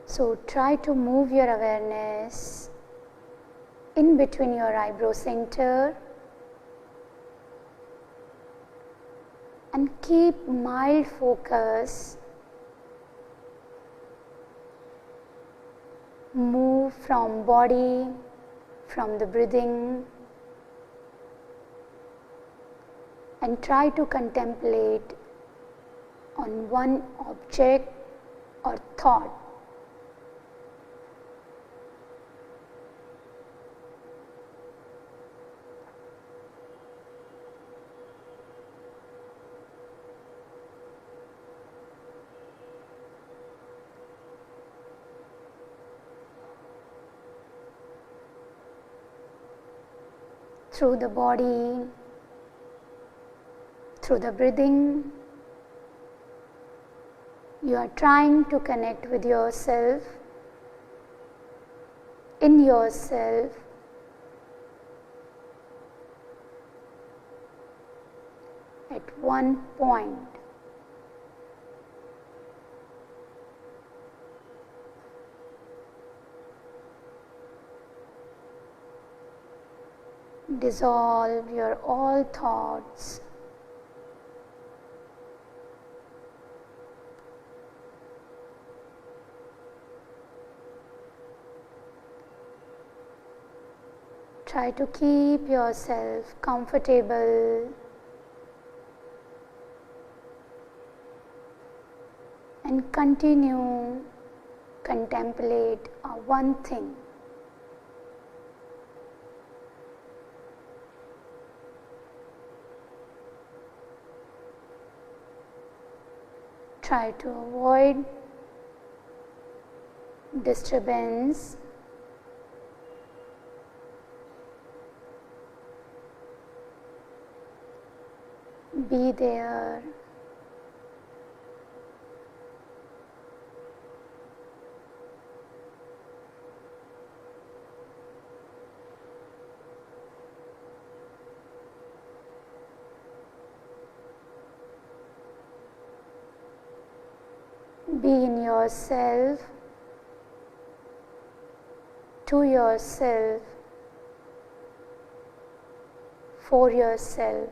So try to move your awareness in between your eyebrow center. and keep mild focus. Move from body, from the breathing, and try to contemplate on one object or thought. Through the body, through the breathing, you are trying to connect with yourself, in yourself, at one point. Dissolve your all thoughts. Try to keep yourself comfortable and continue contemplate one thing. Try to avoid disturbance. Be there. Be in yourself, to yourself, for yourself.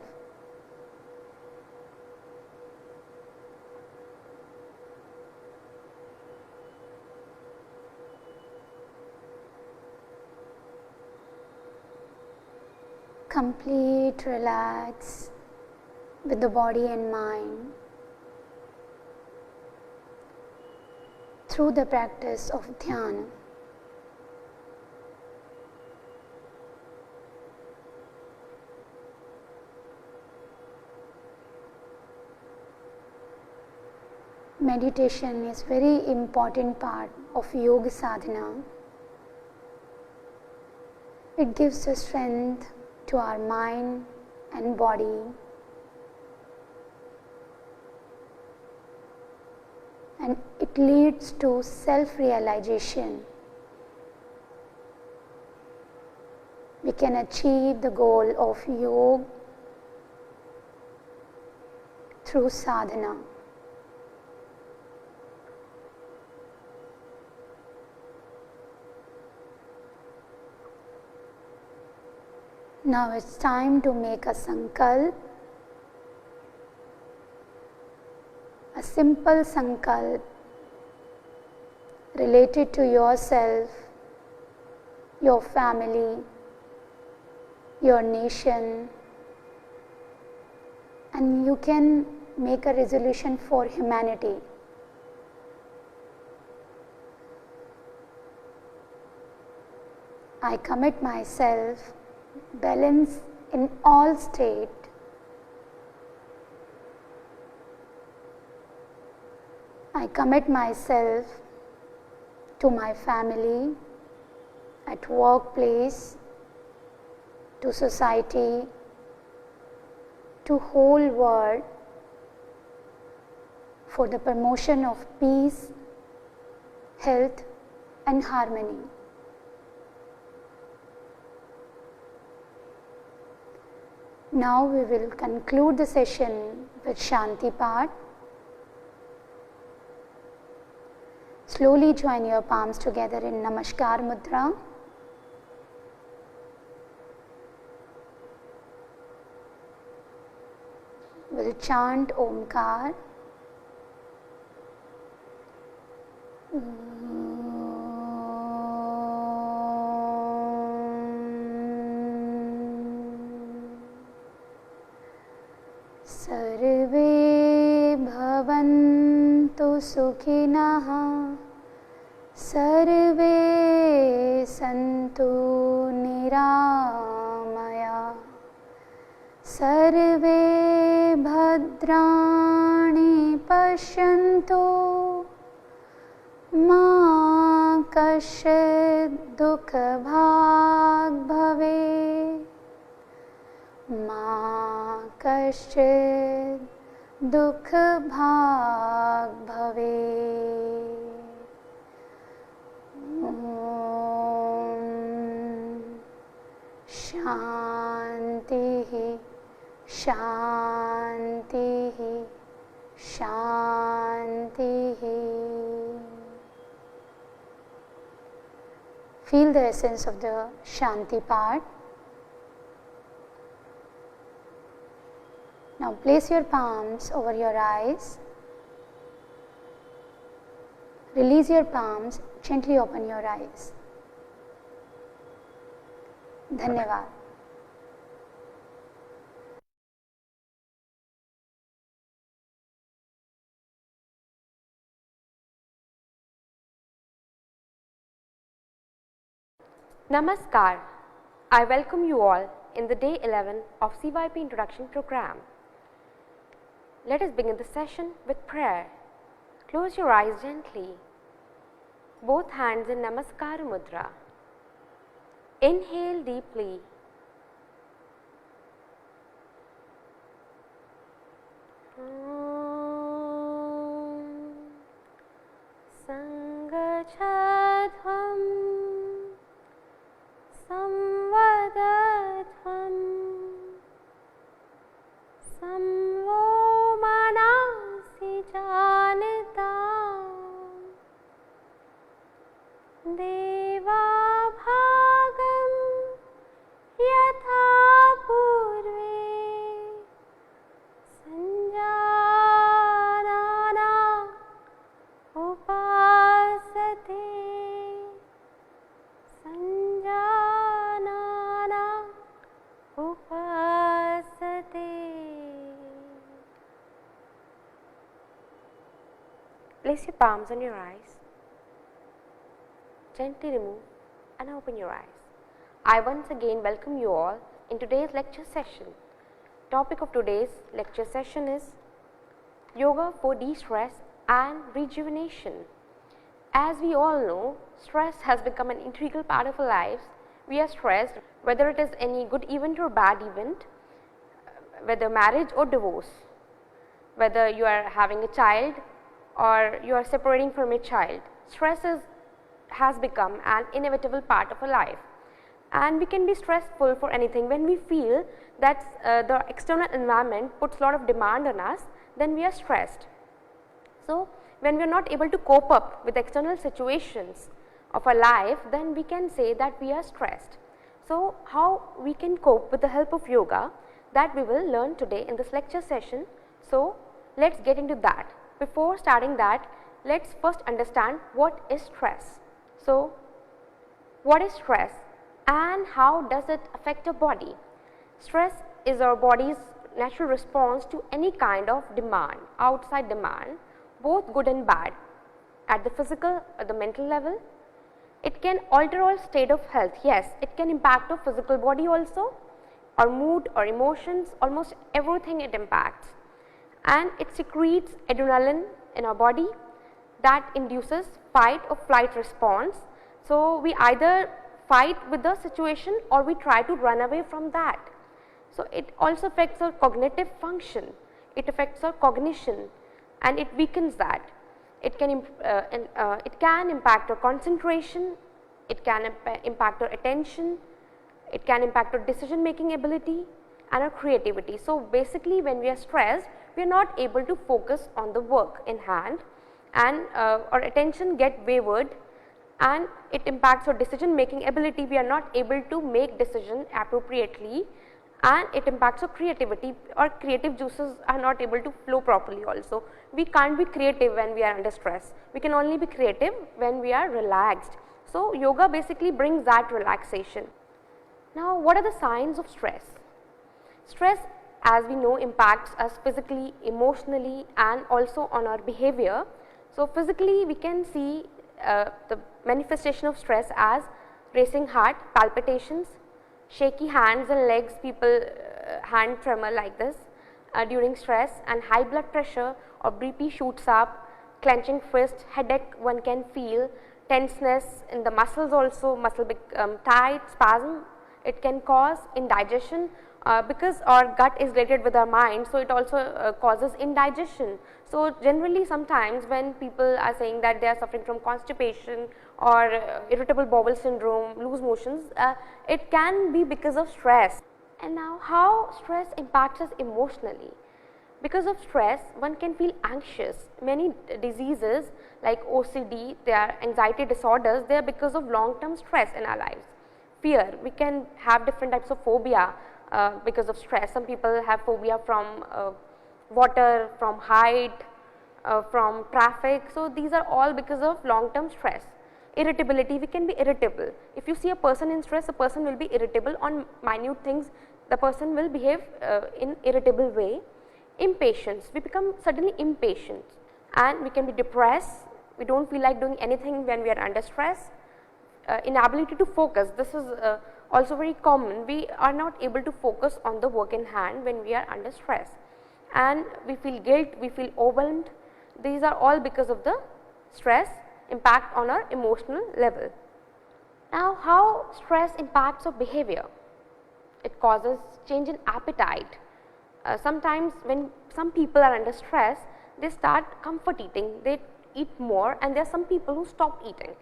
Complete relax with the body and mind through the practice of dhyana. Meditation is very important part of yoga sadhana. It gives the strength to our mind and body. And it leads to self-realization. We can achieve the goal of yoga through sadhana. Now it's time to make a sankalp, a simple sankalp related to yourself, your family, your nation, and you can make a resolution for humanity. I commit myself balance in all state. I commit myself to my family, at workplace, to society, to whole world for the promotion of peace, health and harmony. Now we will conclude the session with Shanti part. Slowly join your palms together in Namaskar Mudra. will chant Omkar. सर्वे भवन्तु सुखिनः सर्वे सन्तु निरामया सर्वे भद्राणि पश्यन्तु मा कश्चित् दुःखभाग् भवेत् मा कश्चित् दुःखभाग् भवेत्। शान्तिः शान्तिः शान्तिः। Feel the essence of the Shanti part. Now place your palms over your eyes. Release your palms, gently open your eyes. धन्यवाद। Namaskar. I welcome you all in the day 11 of CYP introduction program. Let us begin the session with prayer. Close your eyes gently. Both hands in Namaskar Mudra. Inhale deeply. Sangachadhvam samvadadhvam samvo manasi janitam deva bhagam yatha purve sanjanana upasate sanjanana upasate. Place your palms on your eyes. Gently remove and open your eyes. I once again welcome you all in today's lecture session. Topic of today's lecture session is Yoga for de-stress and rejuvenation. As we all know, stress has become an integral part of our lives. We are stressed whether it is any good event or bad event, whether marriage or divorce, whether you are having a child or you are separating from a child. Stress has become an inevitable part of our life, and we can be stressful for anything. When we feel that the external environment puts a lot of demand on us, then we are stressed. So, when we are not able to cope up with external situations of our life, then we can say that we are stressed. So, how we can cope with the help of yoga, that we will learn today in this lecture session. So, let us get into that. Before starting that, let us first understand what is stress. So, what is stress and how does it affect our body? Stress is our body's natural response to any kind of demand, outside demand, both good and bad, at the physical or the mental level. It can alter our state of health. Yes, it can impact our physical body also, our mood or emotions, almost everything it impacts. And it secretes adrenaline in our body that induces fight or flight response. So, we either fight with the situation or we try to run away from that. So, it also affects our cognitive function, it affects our cognition and it weakens that. It can impact our concentration, it can impact our attention, it can impact our decision making ability and our creativity. So, basically when we are stressed, we are not able to focus on the work in hand, and our attention get wavered and it impacts our decision making ability. We are not able to make decision appropriately and it impacts our creativity. Our creative juices are not able to flow properly also. We can't be creative when we are under stress. We can only be creative when we are relaxed. So, yoga basically brings that relaxation. Now, what are the signs of stress? Stress, as we know, impacts us physically, emotionally and also on our behavior. So, physically we can see the manifestation of stress as racing heart, palpitations, shaky hands and legs, people hand tremor like this during stress, and high blood pressure or BP shoots up, clenching fist, headache one can feel, tenseness in the muscles also, muscle become tight, spasm. It can cause indigestion because our gut is related with our mind, so it also causes indigestion. So, generally sometimes when people are saying that they are suffering from constipation or irritable bowel syndrome, loose motions, it can be because of stress. And now, how stress impacts us emotionally? Because of stress, one can feel anxious. Many diseases like OCD, they are anxiety disorders, they are because of long term stress in our lives. Fear, we can have different types of phobia because of stress. Some people have phobia from water, from height, from traffic. So, these are all because of long term stress. Irritability, we can be irritable. If you see a person in stress, a person will be irritable on minute things, the person will behave in irritable way. Impatience, we become suddenly impatient, and we can be depressed, we do not feel like doing anything when we are under stress. Inability to focus, this is also very common, we are not able to focus on the work in hand when we are under stress, and we feel guilt, we feel overwhelmed. These are all because of the stress impact on our emotional level. Now, how stress impacts our behavior? It causes change in appetite. Sometimes when some people are under stress, they start comfort eating, they eat more, and there are some people who stop eating.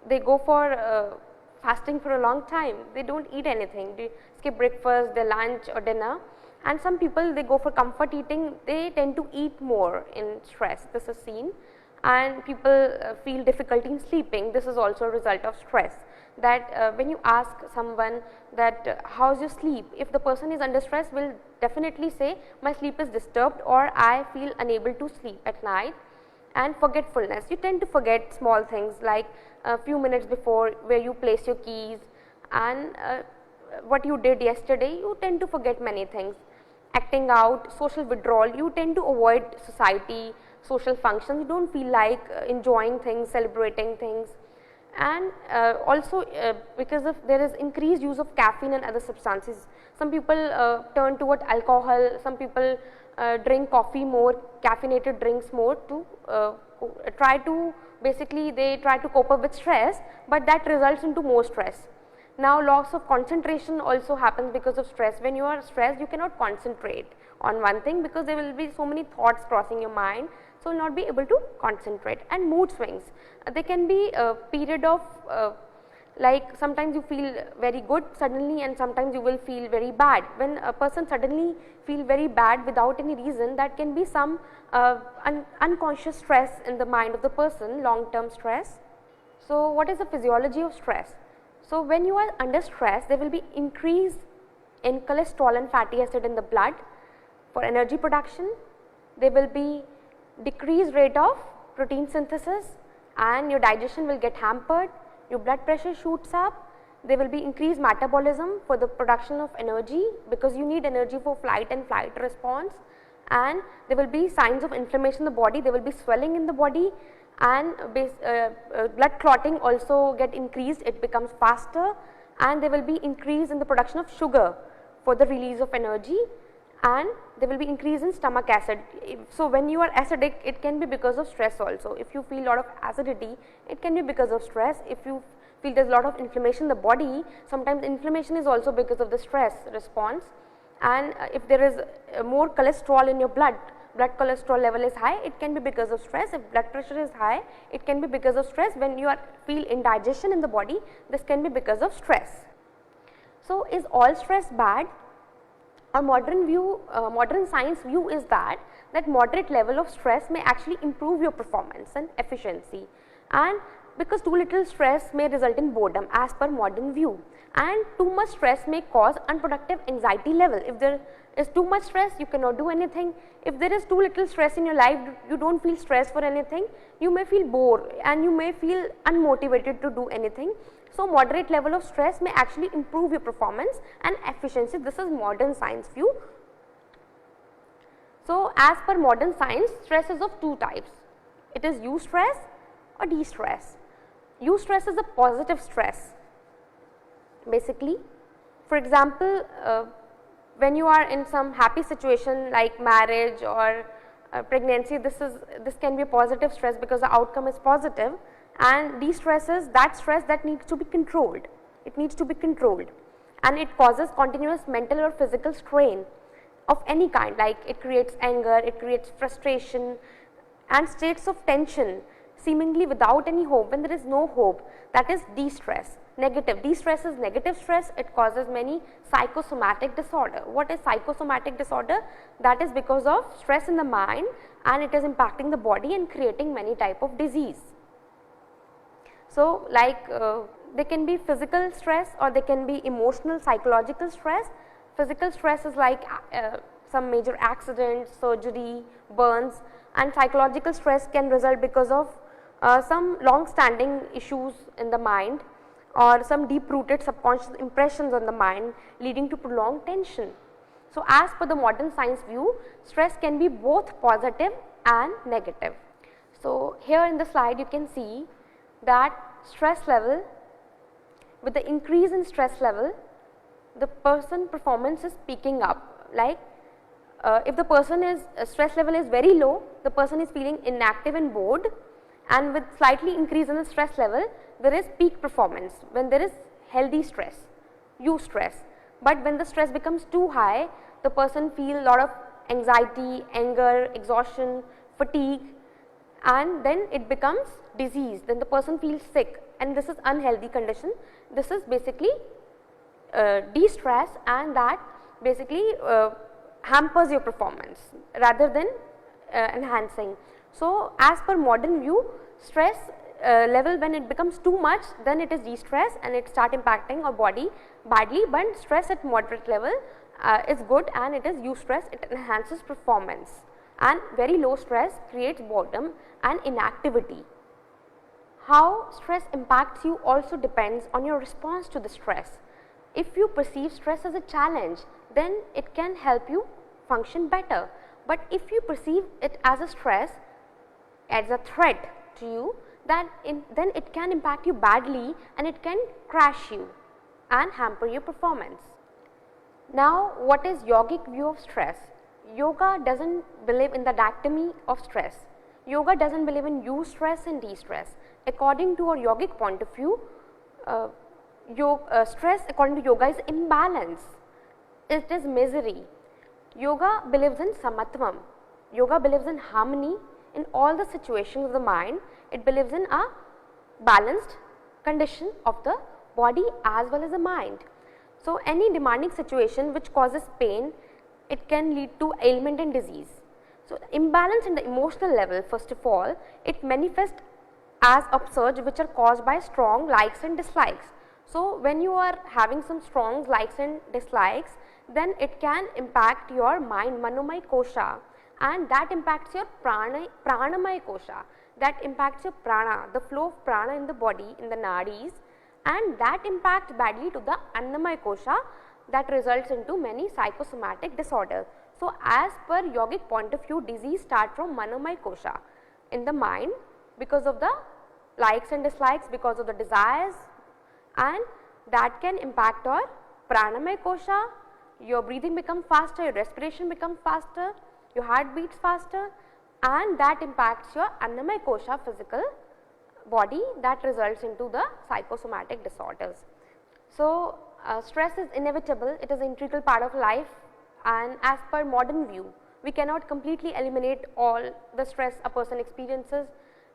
They go for fasting for a long time, they do not eat anything, they skip breakfast, their lunch or dinner, and some people they go for comfort eating, they tend to eat more in stress, this is seen, and people feel difficulty in sleeping, this is also a result of stress. That when you ask someone that how is your sleep, if the person is under stress, will definitely say my sleep is disturbed or I feel unable to sleep at night. And forgetfulness, you tend to forget small things like a few minutes before where you place your keys and what you did yesterday, you tend to forget many things. Acting out, social withdrawal, you tend to avoid society, social functions, you do not feel like enjoying things, celebrating things. And also because of there is increased use of caffeine and other substances, some people turn toward alcohol, some people drink coffee more, caffeinated drinks more to try to basically they try to cope up with stress, but that results into more stress. Now, loss of concentration also happens because of stress. When you are stressed, you cannot concentrate on one thing because there will be so many thoughts crossing your mind, so you will not be able to concentrate. And mood swings, they can be a period of like sometimes you feel very good suddenly and sometimes you will feel very bad. When a person suddenly feel very bad without any reason, that can be some unconscious stress in the mind of the person, long term stress. So, what is the physiology of stress? So, when you are under stress, there will be increase in cholesterol and fatty acid in the blood for energy production. There will be decreased rate of protein synthesis and your digestion will get hampered, your blood pressure shoots up, there will be increased metabolism for the production of energy because you need energy for flight and flight response, and there will be signs of inflammation in the body, there will be swelling in the body, and blood clotting also get increased, it becomes faster, and there will be increase in the production of sugar for the release of energy, and there will be increase in stomach acid. So, when you are acidic, it can be because of stress also. If you feel lot of acidity, it can be because of stress. If you feel there is a lot of inflammation in the body, sometimes inflammation is also because of the stress response. And if there is more cholesterol in your blood cholesterol level is high, it can be because of stress. If blood pressure is high, it can be because of stress. When you feel indigestion in the body, this can be because of stress. So, is all stress bad? Our modern science view is that moderate level of stress may actually improve your performance and efficiency, and because too little stress may result in boredom as per modern view, and too much stress may cause unproductive anxiety level. If there is too much stress, you cannot do anything. If there is too little stress in your life, you don't feel stressed for anything, you may feel bored and you may feel unmotivated to do anything. So, moderate level of stress may actually improve your performance and efficiency. This is modern science view. So, as per modern science, stress is of two types. It is eustress or de-stress. Eustress is a positive stress. Basically, for example, when you are in some happy situation like marriage or pregnancy, this can be a positive stress because the outcome is positive, and de-stress is that stress that needs to be controlled. It needs to be controlled, and it causes continuous mental or physical strain of any kind, like it creates anger, it creates frustration and states of tension seemingly without any hope. When there is no hope, that is de-stress. Negative, de-stress is negative stress, it causes many psychosomatic disorder. What is psychosomatic disorder? That is because of stress in the mind and it is impacting the body and creating many type of disease. So, like there can be physical stress or there can be emotional psychological stress. Physical stress is like some major accident, surgery, burns, and psychological stress can result because of some long standing issues in the mind or some deep rooted subconscious impressions on the mind leading to prolonged tension. So, as per the modern science view, stress can be both positive and negative. So, here in the slide you can see that stress level, with the increase in stress level, the person performance is peaking up. Like if the person is stress level is very low, the person is feeling inactive and bored, and with slightly increase in the stress level, there is peak performance when there is healthy stress, eustress. But when the stress becomes too high, the person feels a lot of anxiety, anger, exhaustion, fatigue, and then it becomes disease. Then the person feels sick, and this is unhealthy condition. This is basically de-stress, and that basically hampers your performance rather than enhancing. So, as per modern view, stress level when it becomes too much, then it is de-stress and it start impacting our body badly, but stress at moderate level is good and it is eustress, it enhances performance, and very low stress creates boredom and inactivity. How stress impacts you also depends on your response to the stress. If you perceive stress as a challenge, then it can help you function better, but if you perceive it as a stress, as a threat to you, then it can impact you badly and it can crash you and hamper your performance. Now, what is yogic view of stress? Yoga does not believe in the dichotomy of stress. Yoga does not believe in eustress and de-stress. According to our yogic point of view, stress according to yoga is imbalance, it is misery. Yoga believes in samatvam, yoga believes in harmony in all the situations of the mind. It believes in a balanced condition of the body as well as the mind. So, any demanding situation which causes pain, it can lead to ailment and disease. So, imbalance in the emotional level, first of all, it manifests as upsurge which are caused by strong likes and dislikes. So, when you are having some strong likes and dislikes, then it can impact your mind, manomaya kosha, and that impacts your pranamaya kosha, that impacts your prana, the flow of prana in the body, in the nadis, and that impacts badly to the annamaya kosha, that results into many psychosomatic disorders. So, as per yogic point of view, disease start from manomaya kosha in the mind because of the likes and dislikes, because of the desires, and that can impact your pranamaya kosha. Your breathing becomes faster, your respiration becomes faster, your heart beats faster, and that impacts your annamaya kosha physical body, that results into the psychosomatic disorders. So, stress is inevitable, it is an integral part of life, and as per modern view, we cannot completely eliminate all the stress a person experiences,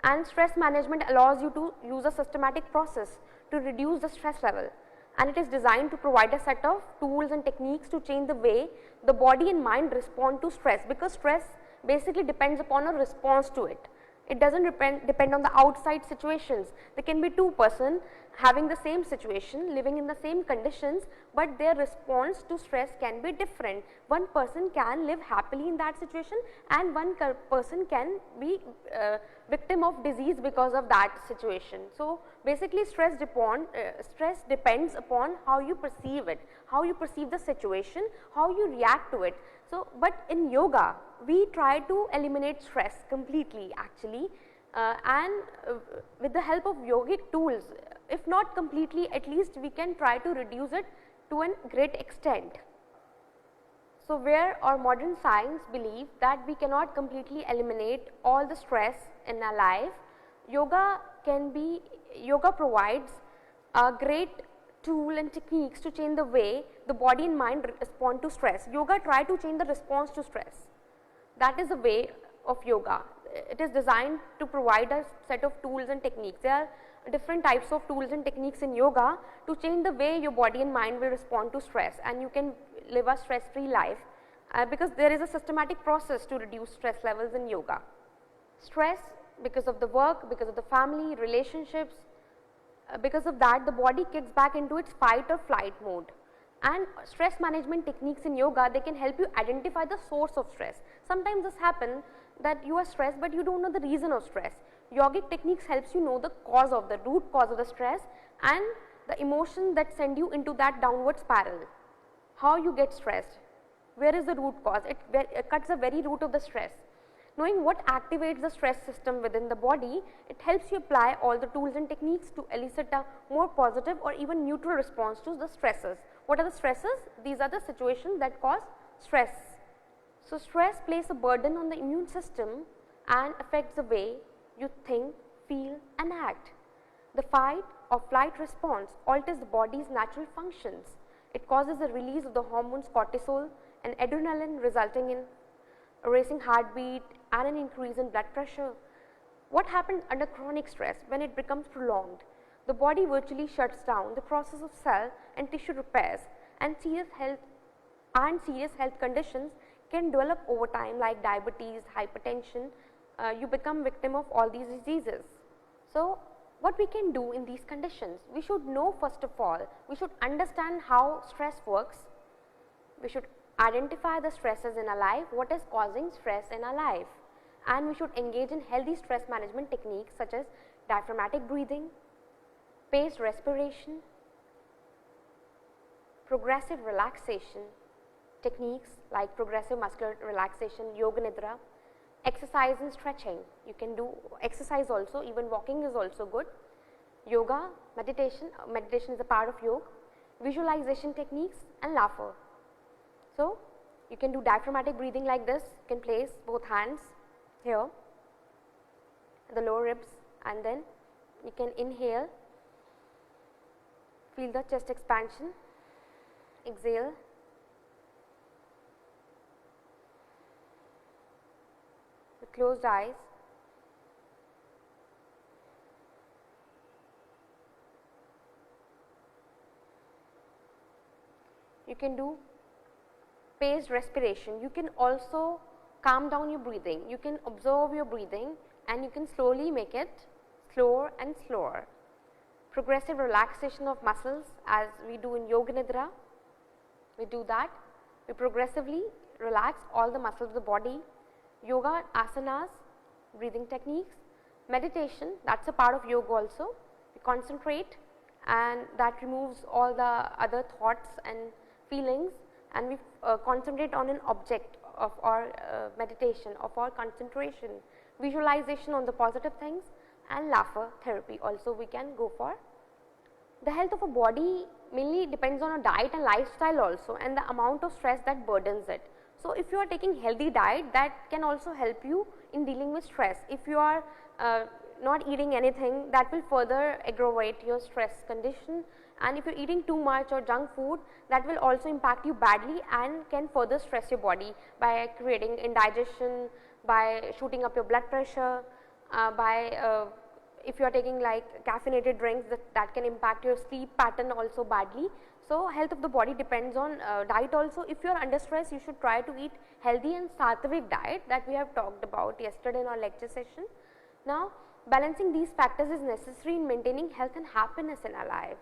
and stress management allows you to use a systematic process to reduce the stress level, and it is designed to provide a set of tools and techniques to change the way the body and mind respond to stress, because stress basically depends upon a response to it. It does not depend on the outside situations. There can be two persons having the same situation, living in the same conditions, but their response to stress can be different. One person can live happily in that situation and one person can be victim of disease because of that situation. So, basically stress depends upon how you perceive it, how you perceive the situation, how you react to it. So, but in yoga we try to eliminate stress completely actually, and with the help of yogic tools, if not completely, at least we can try to reduce it to a great extent. So, where our modern science believe that we cannot completely eliminate all the stress in our life, yoga provides a great tool and techniques to change the way the body and mind respond to stress. Yoga try to change the response to stress. That is the way of yoga. It is designed to provide a set of tools and techniques. There are different types of tools and techniques in yoga to change the way your body and mind will respond to stress, and you can live a stress free life, because there is a systematic process to reduce stress levels in yoga. Stress because of the work, because of the family, relationships, because of that the body kicks back into its fight or flight mode. And stress management techniques in yoga, they can help you identify the source of stress. Sometimes this happens that you are stressed but you do not know the reason of stress. Yogic techniques helps you know the cause of the root cause of the stress and the emotion that send you into that downward spiral. How you get stressed, where is the root cause, it cuts the very root of the stress. Knowing what activates the stress system within the body, it helps you apply all the tools and techniques to elicit a more positive or even neutral response to the stresses. What are the stresses? These are the situations that cause stress. So, stress places a burden on the immune system and affects the way you think, feel and act. The fight or flight response alters the body's natural functions. It causes the release of the hormones cortisol and adrenaline, resulting in a racing heartbeat and an increase in blood pressure. What happens under chronic stress? When it becomes prolonged, the body virtually shuts down the process of cell and tissue repairs, and serious health conditions can develop over time, like diabetes, hypertension. You become victim of all these diseases. So, what we can do in these conditions? We should know, first of all, we should understand how stress works. We should identify the stresses in our life, what is causing stress in our life, and we should engage in healthy stress management techniques such as diaphragmatic breathing, paced respiration, progressive relaxation techniques like progressive muscular relaxation, yoga nidra, exercise and stretching. You can do exercise also, even walking is also good. Yoga, meditation is a part of yoga, visualization techniques and laughter. So, you can do diaphragmatic breathing like this. You can place both hands here, the lower ribs, and then you can inhale, feel the chest expansion, exhale, with closed eyes. You can do paced respiration. You can also calm down your breathing. You can observe your breathing and you can slowly make it slower and slower. Progressive relaxation of muscles, as we do in yoga nidra. We do that. We progressively relax all the muscles of the body. Yoga asanas, breathing techniques. Meditation, that is a part of yoga also. We concentrate and that removes all the other thoughts and feelings, and we concentrate on an object of our meditation, of our concentration. Visualization on the positive things, and laughter therapy also we can go for. The health of a body mainly depends on a diet and lifestyle also, and the amount of stress that burdens it. So, if you are taking healthy diet, that can also help you in dealing with stress. If you are not eating anything, that will further aggravate your stress condition, and if you are eating too much or junk food, that will also impact you badly and can further stress your body by creating indigestion, by shooting up your blood pressure, if you are taking like caffeinated drinks, that can impact your sleep pattern also badly. So, health of the body depends on diet also. If you are under stress, you should try to eat healthy and sattvic diet that we have talked about yesterday in our lecture session. Now, Balancing these factors is necessary in maintaining health and happiness in our life.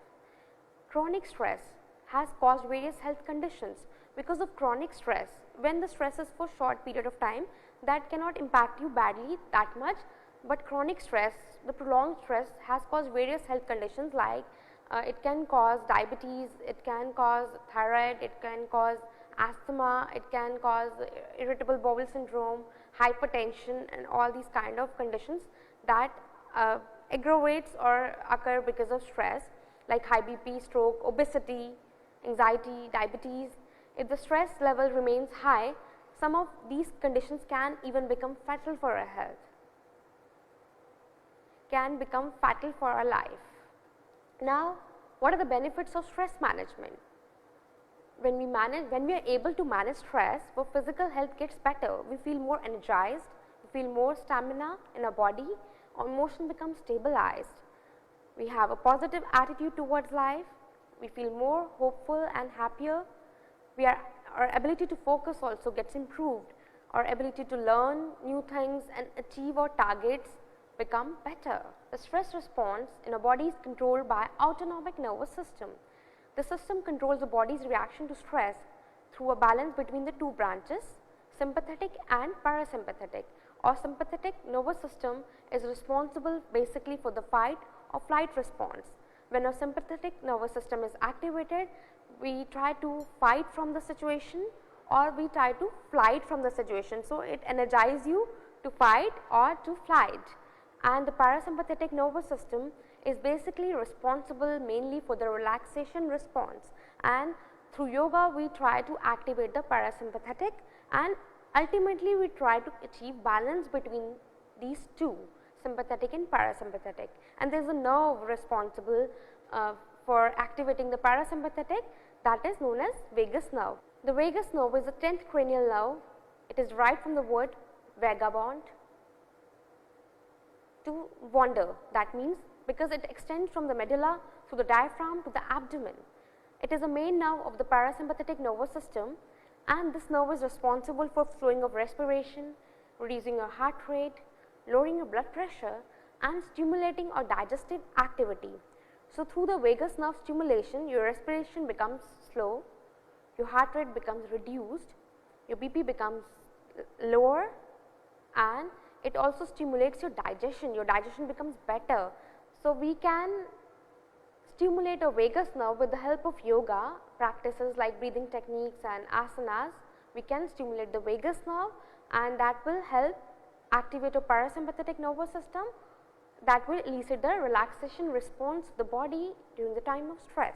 Chronic stress has caused various health conditions. Because of chronic stress, when the stress is for short period of time, that cannot impact you badly that much, but chronic stress, the prolonged stress has caused various health conditions like it can cause diabetes, it can cause thyroid, it can cause asthma, it can cause irritable bowel syndrome, hypertension, and all these kind of conditions that aggravates or occur because of stress, like high BP, stroke, obesity, anxiety, diabetes. If the stress level remains high, some of these conditions can even become fatal for our health, can become fatal for our life. Now, what are the benefits of stress management? When we are able to manage stress, our physical health gets better. We feel more energized, we feel more stamina in our body, our emotion becomes stabilized. We have a positive attitude towards life, we feel more hopeful and happier. Our ability to focus also gets improved. Our ability to learn new things and achieve our targets become better. The stress response in our body is controlled by autonomic nervous system. The system controls the body's reaction to stress through a balance between the two branches, sympathetic and parasympathetic. Our sympathetic nervous system is responsible basically for the fight or flight response. When our sympathetic nervous system is activated, we try to fight from the situation or we try to flight from the situation. So, it energizes you to fight or to flight. And the parasympathetic nervous system is basically responsible mainly for the relaxation response, and through yoga we try to activate the parasympathetic, and ultimately we try to achieve balance between these two, sympathetic and parasympathetic. And there is a nerve responsible for activating the parasympathetic, that is known as vagus nerve. The vagus nerve is the 10th cranial nerve. It is derived from the word vagabond, to wander. That means because it extends from the medulla through the diaphragm to the abdomen. It is a main nerve of the parasympathetic nervous system, and this nerve is responsible for flowing of respiration, reducing your heart rate, lowering your blood pressure, and stimulating our digestive activity. So, through the vagus nerve stimulation, your respiration becomes slow, your heart rate becomes reduced, your BP becomes lower, and it also stimulates your digestion becomes better. So, we can stimulate a vagus nerve with the help of yoga practices like breathing techniques and asanas. We can stimulate the vagus nerve, and that will help activate a parasympathetic nervous system, that will elicit the relaxation response of the body during the time of stress.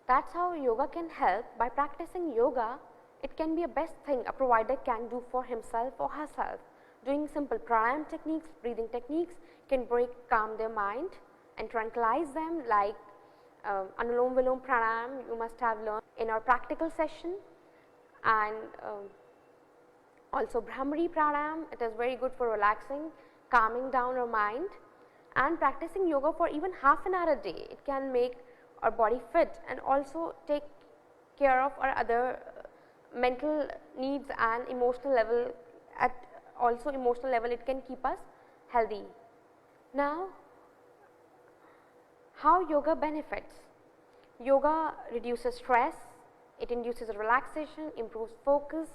That is how yoga can help. By practicing yoga, it can be a best thing a provider can do for himself or herself. Doing simple pranayama techniques, breathing techniques can calm their mind and tranquilize them, like Anulom Vilom Pranayam you must have learned in our practical session, and also Bhramari Pranayam. It is very good for relaxing, calming down our mind, and practicing yoga for even half an hour a day. It can make our body fit and also take care of our other mental needs and emotional level. At also emotional level, it can keep us healthy. Now, how yoga benefits? Yoga reduces stress, it induces relaxation, improves focus,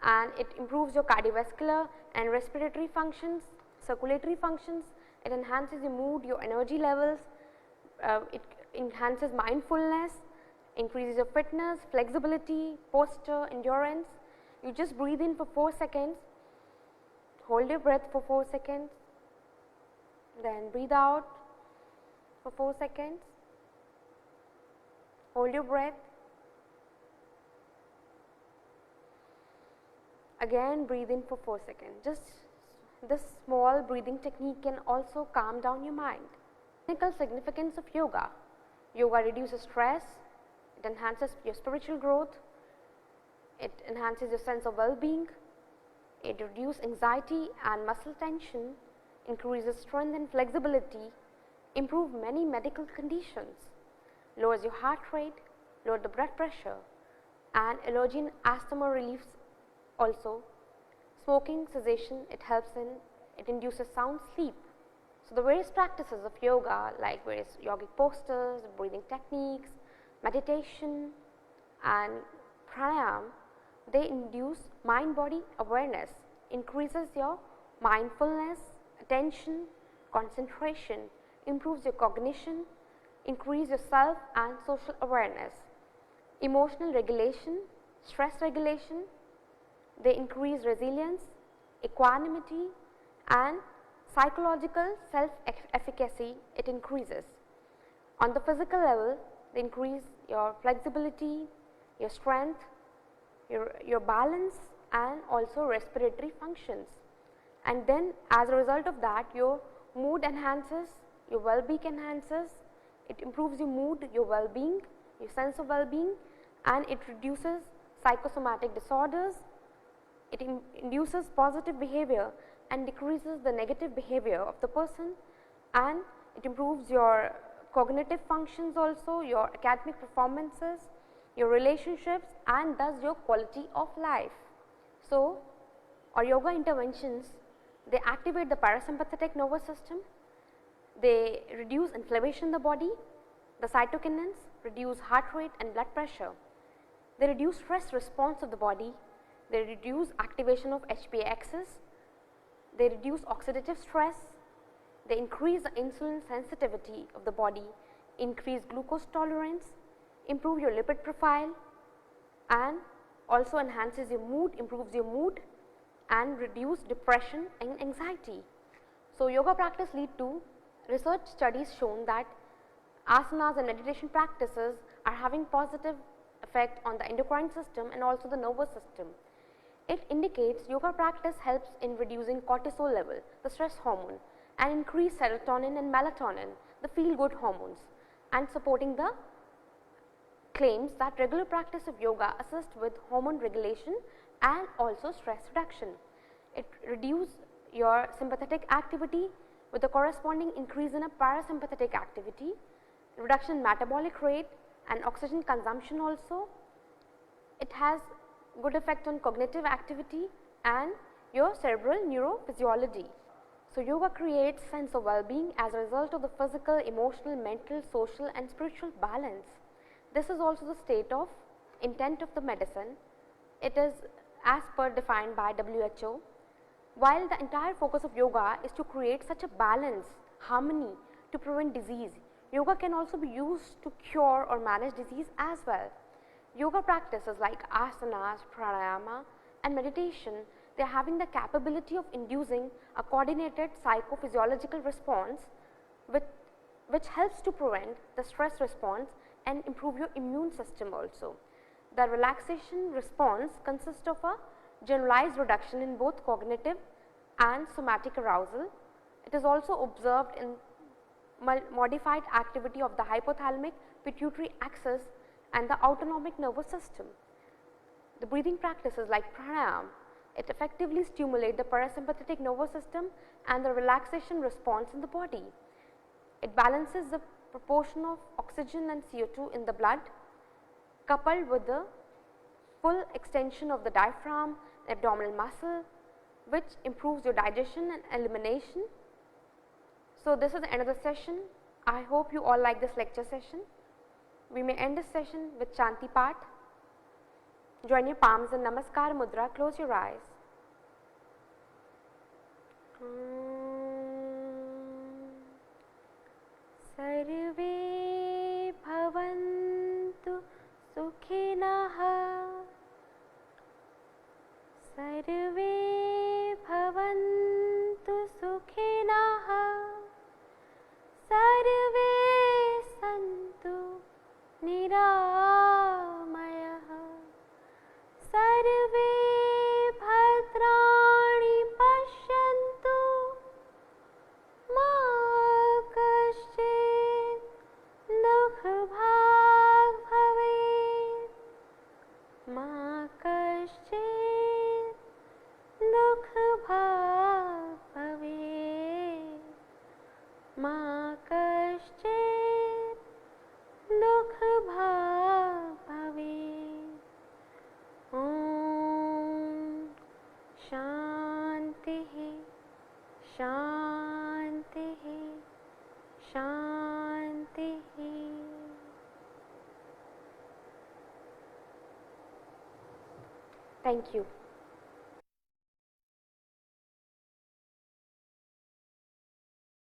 and it improves your cardiovascular and respiratory functions, circulatory functions. It enhances your mood, your energy levels, it enhances mindfulness, increases your fitness, flexibility, posture, endurance. You just breathe in for 4 seconds, hold your breath for 4 seconds, then breathe out for 4 seconds, hold your breath, again breathe in for 4 seconds. Just this small breathing technique can also calm down your mind. Clinical significance of yoga. Yoga reduces stress, it enhances your spiritual growth, it enhances your sense of well-being, it reduces anxiety and muscle tension, increases strength and flexibility, improves many medical conditions, lowers your heart rate, lowers the blood pressure, and allergy and asthma reliefs also. Smoking cessation, it helps in, it induces sound sleep. So, the various practices of yoga like various yogic postures, breathing techniques, meditation and pranayama, they induce mind body awareness, increases your mindfulness, attention, concentration, improves your cognition, increase your self and social awareness, emotional regulation, stress regulation, they increase resilience, equanimity and psychological self-efficacy it increases. On the physical level, they increase your flexibility, your strength, your balance and also respiratory functions. And then as a result of that, your mood enhances, your well-being enhances, it improves your mood, your well-being, your sense of well-being, and it reduces psychosomatic disorders, it induces positive behavior and decreases the negative behavior of the person, and it improves your cognitive functions also, your academic performances, your relationships and thus your quality of life. So, our yoga interventions, they activate the parasympathetic nervous system, they reduce inflammation in the body, the cytokinins, reduce heart rate and blood pressure, they reduce stress response of the body, they reduce activation of HPA axis, they reduce oxidative stress, they increase the insulin sensitivity of the body, increase glucose tolerance, improve your lipid profile and also enhances your mood, improves your mood and reduce depression and anxiety. So, yoga practice lead to research studies shown that asanas and meditation practices are having positive effect on the endocrine system and also the nervous system. It indicates yoga practice helps in reducing cortisol level, the stress hormone, and increase serotonin and melatonin, the feel good hormones, and supporting the claims that regular practice of yoga assists with hormone regulation and also stress reduction. It reduces your sympathetic activity with a corresponding increase in a parasympathetic activity, reduction in metabolic rate and oxygen consumption also. It has good effect on cognitive activity and your cerebral neurophysiology. So, yoga creates sense of well-being as a result of the physical, emotional, mental, social and spiritual balance. This is also the state of intent of the medicine. It is as per defined by WHO. While the entire focus of yoga is to create such a balance, harmony to prevent disease, yoga can also be used to cure or manage disease as well. Yoga practices like asanas, pranayama and meditation, they are having the capability of inducing a coordinated psychophysiological response which helps to prevent the stress response and improve your immune system also. The relaxation response consists of a generalized reduction in both cognitive and somatic arousal. It is also observed in modified activity of the hypothalamic pituitary axis and the autonomic nervous system. The breathing practices like pranayama, it effectively stimulates the parasympathetic nervous system and the relaxation response in the body. It balances the proportion of oxygen and CO2 in the blood, coupled with the full extension of the diaphragm, abdominal muscle, which improves your digestion and elimination. So, this is the end of the session. I hope you all like this lecture session. We may end this session with Chanti Path. Join your palms in Namaskar Mudra, close your eyes. Sarve bhavantu sukhinah, sarve bhavantu sukhinah, sarve santu niramayah, sarve bhadrani pashyantu ma kaschit dukh bhag bhavet, ma kaschit dukh bhag Thank you.